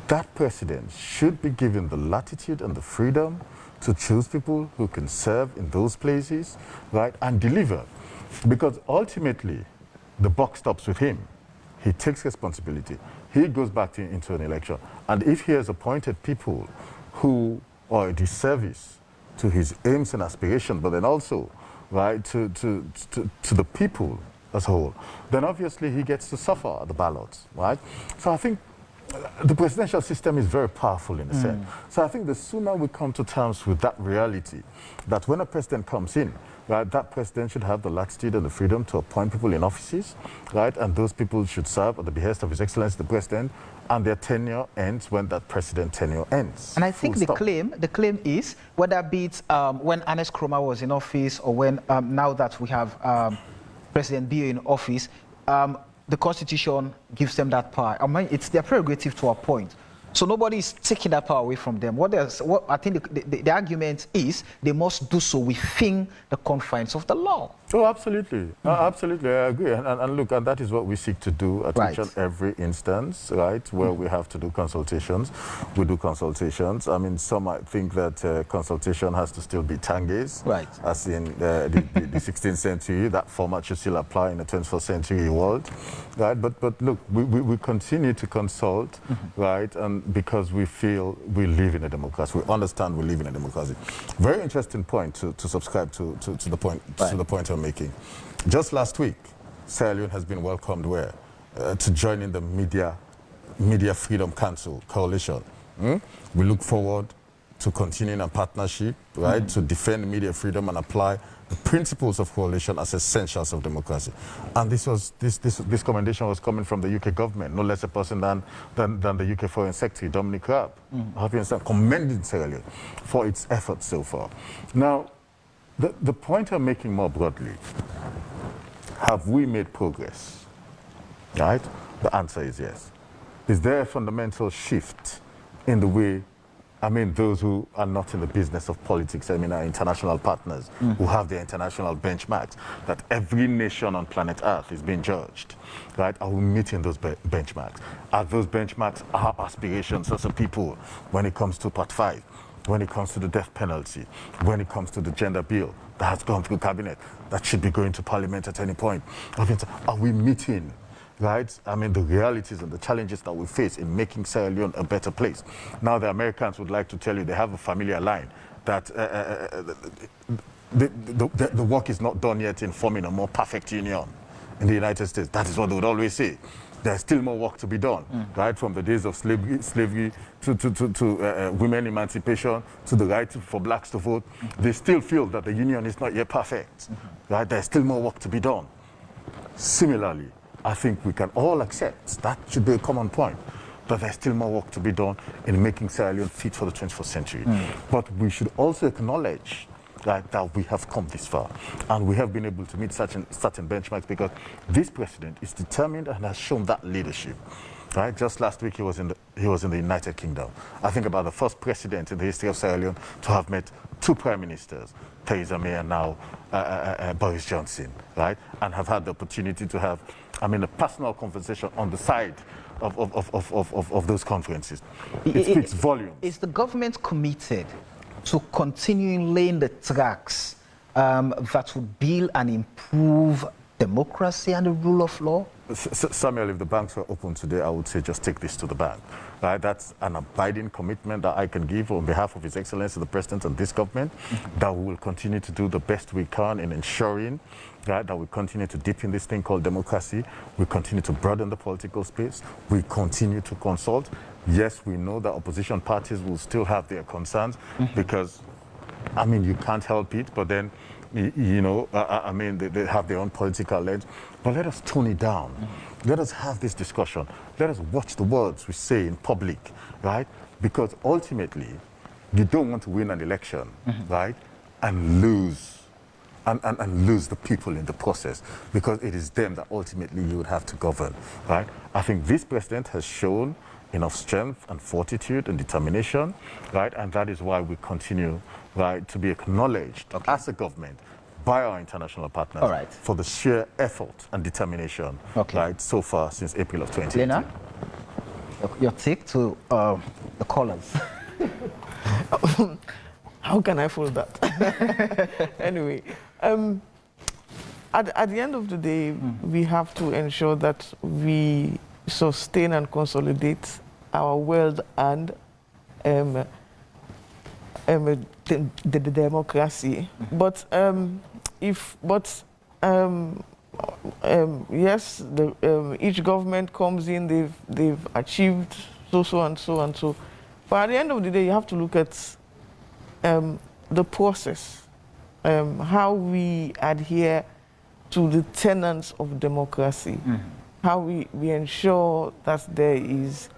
that president should be given the latitude and the freedom to choose people who can serve in those places, right, and deliver. Because ultimately, the buck stops with him. He takes responsibility. He goes back into an election. And if he has appointed people who are a disservice to his aims and aspirations, but then also, right, to the people as a whole, then obviously he gets to suffer at the ballots, right? So I think the presidential system is very powerful in a sense. So I think the sooner we come to terms with that reality, that when a president comes in, right, that president should have the latitude and the freedom to appoint people in offices, right, and those people should serve at the behest of His Excellency the President, and their tenure ends when that president tenure ends. And I think the claim is, whether be it when Ernest Kroma was in office or when now that we have President Bio in office, the Constitution gives them that power. I mean, it's their prerogative to appoint. So nobody is taking that power away from them. What I think the argument is they must do so within the confines of the law. Oh, absolutely. Absolutely, I agree. And look, and that is what we seek to do at each and every instance, right, where we have to do consultations. We do consultations. I mean, some might think that consultation has to still be Tanges, right, as in the 16th century. That format should still apply in the 21st century world, right? But look, we continue to consult, right, and because we feel we live in a democracy. We understand we live in a democracy. Very interesting point to subscribe to the point, to the point I'm making. Just last week, Sierra Leone has been welcomed where? To join in the Media Freedom Council coalition. We look forward to continuing a partnership, right, to defend media freedom and apply the principles of coalition as essentials of democracy. And this commendation was coming from the UK government, no less a person than the UK Foreign Secretary, Dominic Raab, commending Sierra Leone for its efforts so far. Now, the point I'm making more broadly, have we made progress? Right? The answer is yes. Is there a fundamental shift in the way, I mean, those who are not in the business of politics, I mean, our international partners who have their international benchmarks, that every nation on planet Earth is being judged, right? Are we meeting those benchmarks? Are those benchmarks our aspirations as a people when it comes to Part 5? When it comes to the death penalty, when it comes to the gender bill that has gone through cabinet, that should be going to parliament at any point. Are we meeting, right, I mean, the realities and the challenges that we face in making Sierra Leone a better place? Now the Americans would like to tell you they have a familiar line that the work is not done yet in forming a more perfect union in the United States. That is what they would always say. There's still more work to be done, right? From the days of slavery to women emancipation, to the right for blacks to vote. They still feel that the union is not yet perfect, right? There's still more work to be done. Similarly, I think we can all accept, that should be a common point, that there's still more work to be done in making Sierra Leone fit for the 21st century. But we should also acknowledge that we have come this far, and we have been able to meet certain benchmarks because this president is determined and has shown that leadership. Right? Just last week he was in the United Kingdom. I think about the first president in the history of Sierra Leone to have met two prime ministers, Theresa May and now Boris Johnson, right? And have had the opportunity to have, I mean, a personal conversation on the side of those conferences. It speaks volumes. Is the government committed to continuing laying the tracks that would build and improve democracy and the rule of law? Samuel, if the banks were open today, I would say just take this to the bank. Right? That's an abiding commitment that I can give on behalf of His Excellency the President and this government, that we will continue to do the best we can in ensuring that we continue to deepen this thing called democracy. We continue to broaden the political space. We continue to consult. Yes, we know that opposition parties will still have their concerns because, I mean, you can't help it, but then, you know, I mean, they have their own political lens. But let us tone it down. Let us have this discussion. Let us watch the words we say in public, right? Because ultimately, you don't want to win an election, right, and lose. And lose the people in the process, because it is them that ultimately you would have to govern, right? I think this president has shown enough strength and fortitude and determination, right? And that is why we continue, right, to be acknowledged as a government by our international partners for the sheer effort and determination, right, so far since April of 2018. Lena, your take to the callers. How can I follow that? Anyway, at the end of the day, we have to ensure that we sustain and consolidate our well-earned the democracy. But yes, each government comes in, they've achieved so and so. But at the end of the day, you have to look at the process, how we adhere to the tenets of democracy, how we ensure that there is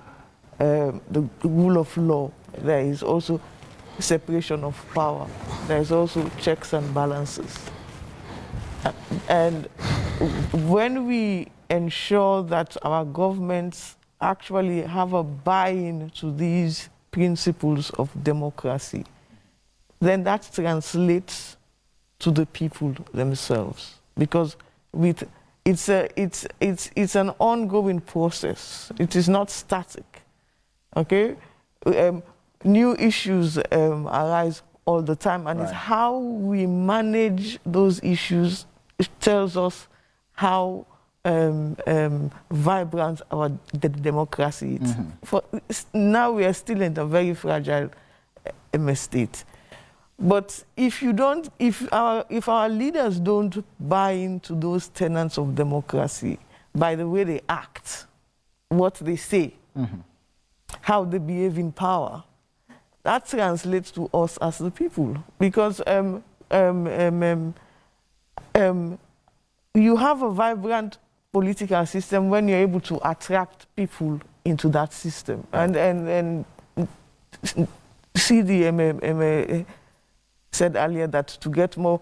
the rule of law, there is also separation of power, there is also checks and balances. And when we ensure that our governments actually have a buy-in to these principles of democracy, then that translates to the people themselves, because it's an ongoing process. It is not static. Okay, new issues arise all the time, and it's how we manage those issues. It tells us how vibrant our democracy is. Now we are still in a very fragile state. But if our leaders don't buy into those tenets of democracy by the way they act, what they say, how they behave in power, that translates to us as the people. Because you have a vibrant political system when you're able to attract people into that system. And CD said earlier that to get more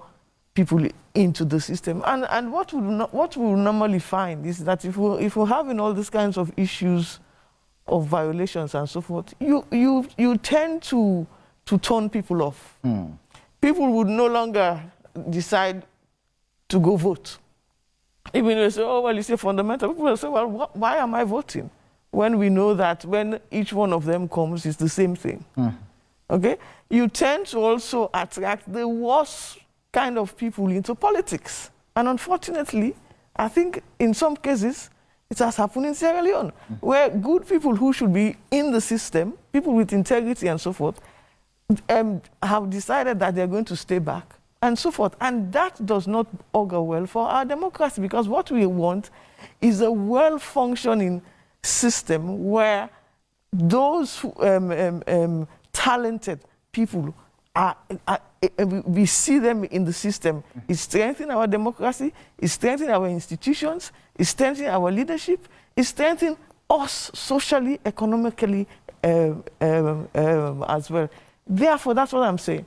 people into the system. And what we will normally find is that if we're having all these kinds of issues of violations and so forth, you tend to turn people off. People would no longer decide to go vote. Even if they say, oh, well, it's a fundamental, people will say, well, why am I voting? When we know that when each one of them comes, it's the same thing. Okay? You tend to also attract the worst kind of people into politics. And unfortunately, I think in some cases, it has happened in Sierra Leone, where good people who should be in the system, people with integrity and so forth, have decided that they're going to stay back and so forth. And that does not augur well for our democracy, because what we want is a well-functioning system where those talented people we see them in the system. It strengthens our democracy, it strengthens our institutions, it strengthens our leadership, it strengthens us socially, economically as well. Therefore, that's what I'm saying.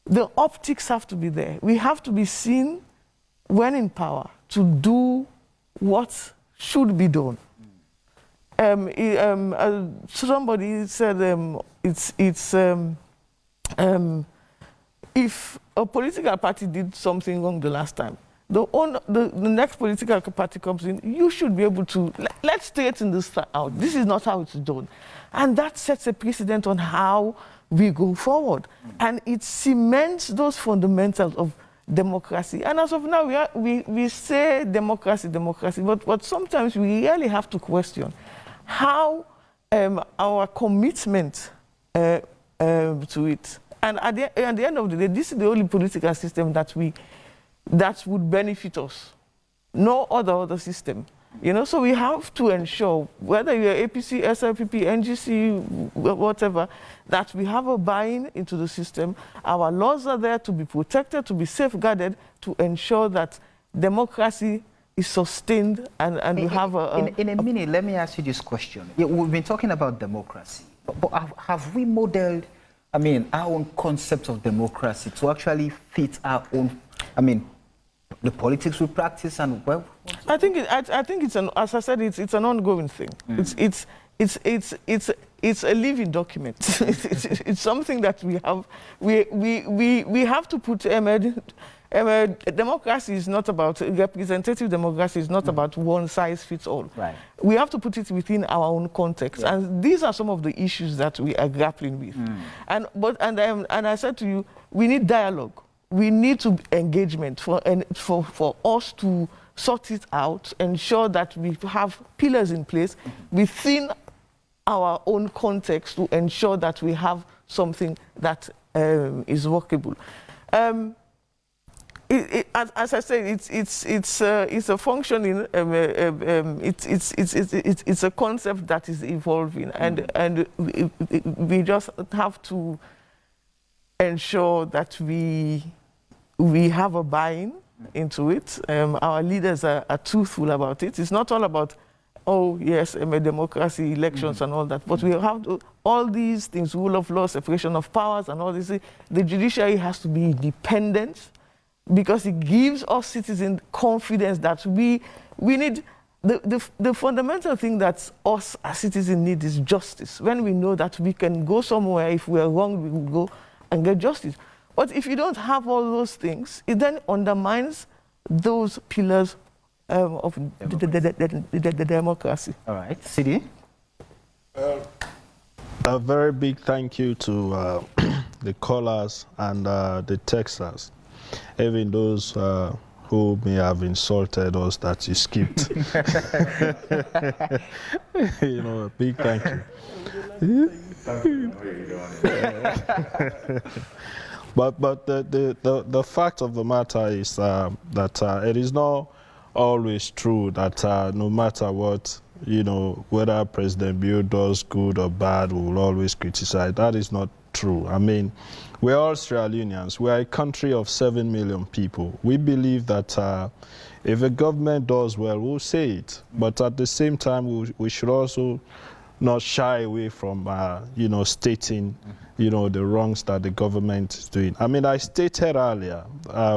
The optics have to be there. We have to be seen when in power to do what should be done. Somebody said if a political party did something wrong the last time, the next political party comes in, you should be able to, let's straighten this out. This is not how it's done. And that sets a precedent on how we go forward. And it cements those fundamentals of democracy. And as of now, we say democracy, but sometimes we really have to question how our commitment to it. And at the end of the day, this is the only political system that would benefit us. No other system. So we have to ensure, whether you're APC, SLPP, NGC, whatever, that we have a buy-in into the system. Our laws are there to be protected, to be safeguarded, to ensure that democracy is sustained and we have a... In a minute, let me ask you this question. We've been talking about democracy, but have we modeled I mean, our own concept of democracy to actually fit our own, I mean, the politics we practice and well. I think it's an, as I said, it's an ongoing thing. It's a living document. it's something that we have. We have to put democracy is not about representative democracy. Is not about one size fits all. Right. We have to put it within our own context, and these are some of the issues that we are grappling with. And I said to you, we need dialogue. We need to engagement for us to sort it out, ensure that we have pillars in place within our own context to ensure that we have something that is workable. As I said, it's a functioning. It's a concept that is evolving, and we just have to ensure that we have a buy-in into it. Our leaders are truthful about it. It's not all about, oh yes, democracy, elections and all that, but we have to, all these things, rule of law, separation of powers and all this. The judiciary has to be independent because it gives us citizens confidence that we need. The fundamental thing that us as citizens need is justice. When we know that we can go somewhere, if we are wrong, we will go and get justice. But if you don't have all those things, it then undermines those pillars of the democracy. All right, Sidi? A very big thank you to the callers and the texters, even those who may have insulted us that you skipped. You know, a big thank you. But the fact of the matter is that it is not always true that no matter what, you know, whether President Bill does good or bad, we will always criticize. That is not true. I mean, we're all Sierra Leoneans. We're a country of 7 million people. We believe that if a government does well, we'll say it. But at the same time, we should also not shy away from, you know, stating, you know, the wrongs that the government is doing. I mean, I stated earlier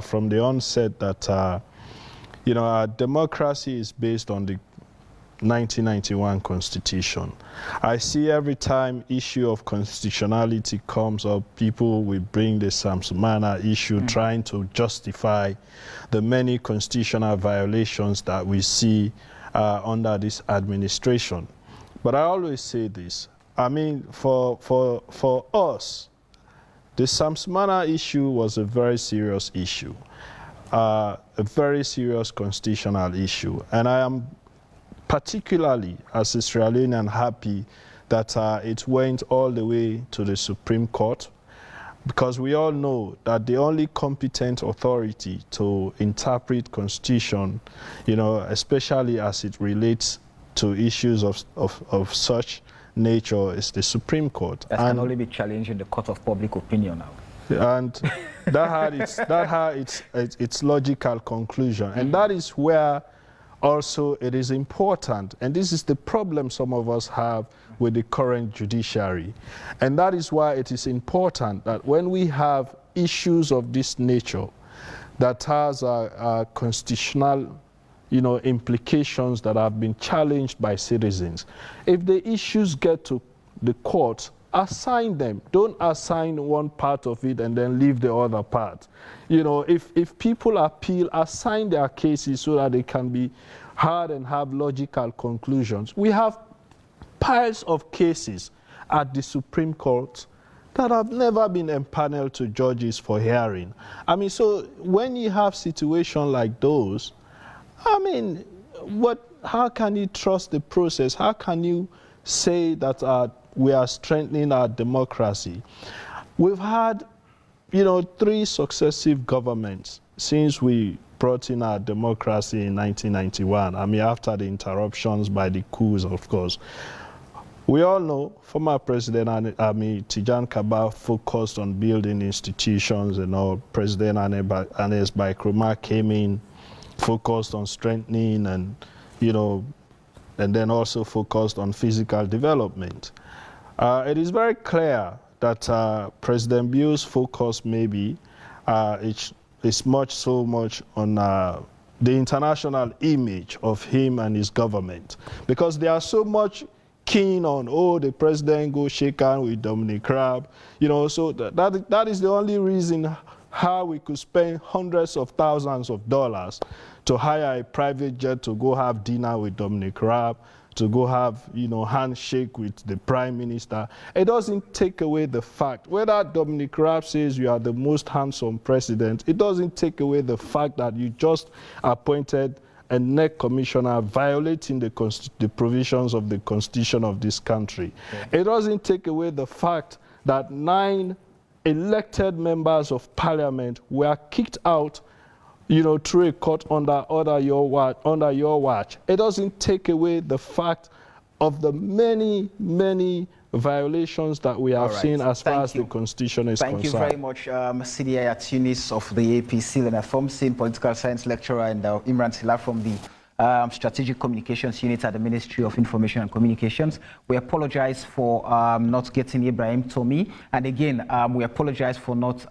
from the onset that, you know, our democracy is based on the 1991 Constitution. I see every time issue of constitutionality comes up, people will bring the Samsumana issue trying to justify the many constitutional violations that we see under this administration. But I always say this, I mean, for us, the Samsumana issue was a very serious issue, a very serious constitutional issue. And I am particularly, as a Sierra Leonean, happy that it went all the way to the Supreme Court, because we all know that the only competent authority to interpret Constitution, you know, especially as it relates to issues of such nature, is the Supreme Court. That can only be challenged in the court of public opinion now. And that had its logical conclusion. And that is where also it is important, and this is the problem some of us have with the current judiciary. And that is why it is important that when we have issues of this nature that has constitutional, you know, implications that have been challenged by citizens, if the issues get to the court, assign them. Don't assign one part of it and then leave the other part. You know, if people appeal, assign their cases so that they can be heard and have logical conclusions. We have piles of cases at the Supreme Court that have never been empaneled to judges for hearing. I mean, so when you have situations like those, I mean, how can you trust the process? How can you say that we are strengthening our democracy? We've had, you know, 3 successive governments since we brought in our democracy in 1991. I mean, after the interruptions by the coups, of course. We all know former President Tijan Kaba focused on building institutions, and all. President Anes Baikroma came in, focused on strengthening, and, you know, and then also focused on physical development. It is very clear that President Bio's focus maybe is much on the international image of him and his government, because they are so much keen on, oh, the president go shake hands with Dominic Raab, you know, so that is the only reason how we could spend hundreds of thousands of dollars to hire a private jet to go have dinner with Dominic Raab, to go have, you know, handshake with the prime minister. It doesn't take away the fact, whether Dominic Raab says you are the most handsome president, it doesn't take away the fact that you just appointed a NEC commissioner violating the provisions of the constitution of this country. Okay. It doesn't take away the fact that 9 elected members of parliament were kicked out, you know, through a court under your watch. It doesn't take away the fact of the many violations that we have seen as far as the constitution is concerned. Thank you very much, CDI Atunis of the APC, Leonard Thompson, political science lecturer, and Imran Sila from the Strategic Communications Unit at the Ministry of Information and Communications. We apologize for not getting Ibrahim Tomi, and again, we apologize for not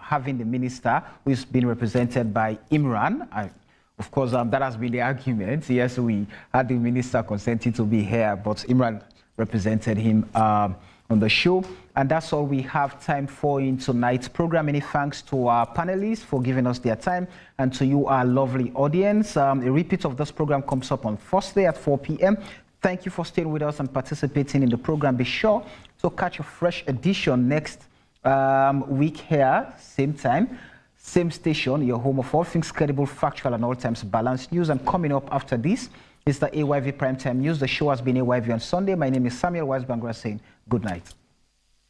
having the minister who's been represented by Imran. Of course, that has been the argument. Yes, we had the minister consenting to be here, but Imran represented him on the show. And that's all we have time for in tonight's program. Many thanks to our panelists for giving us their time, and to you, our lovely audience. A repeat of this program comes up on Thursday at 4 p.m. Thank you for staying with us and participating in the program. Be sure to catch a fresh edition next week here, same time, same station, your home of all things credible, factual, and all times balanced news. And coming up after this is the AYV Primetime News. The show has been AYV on Sunday. My name is Samuel Weisbangra saying good night.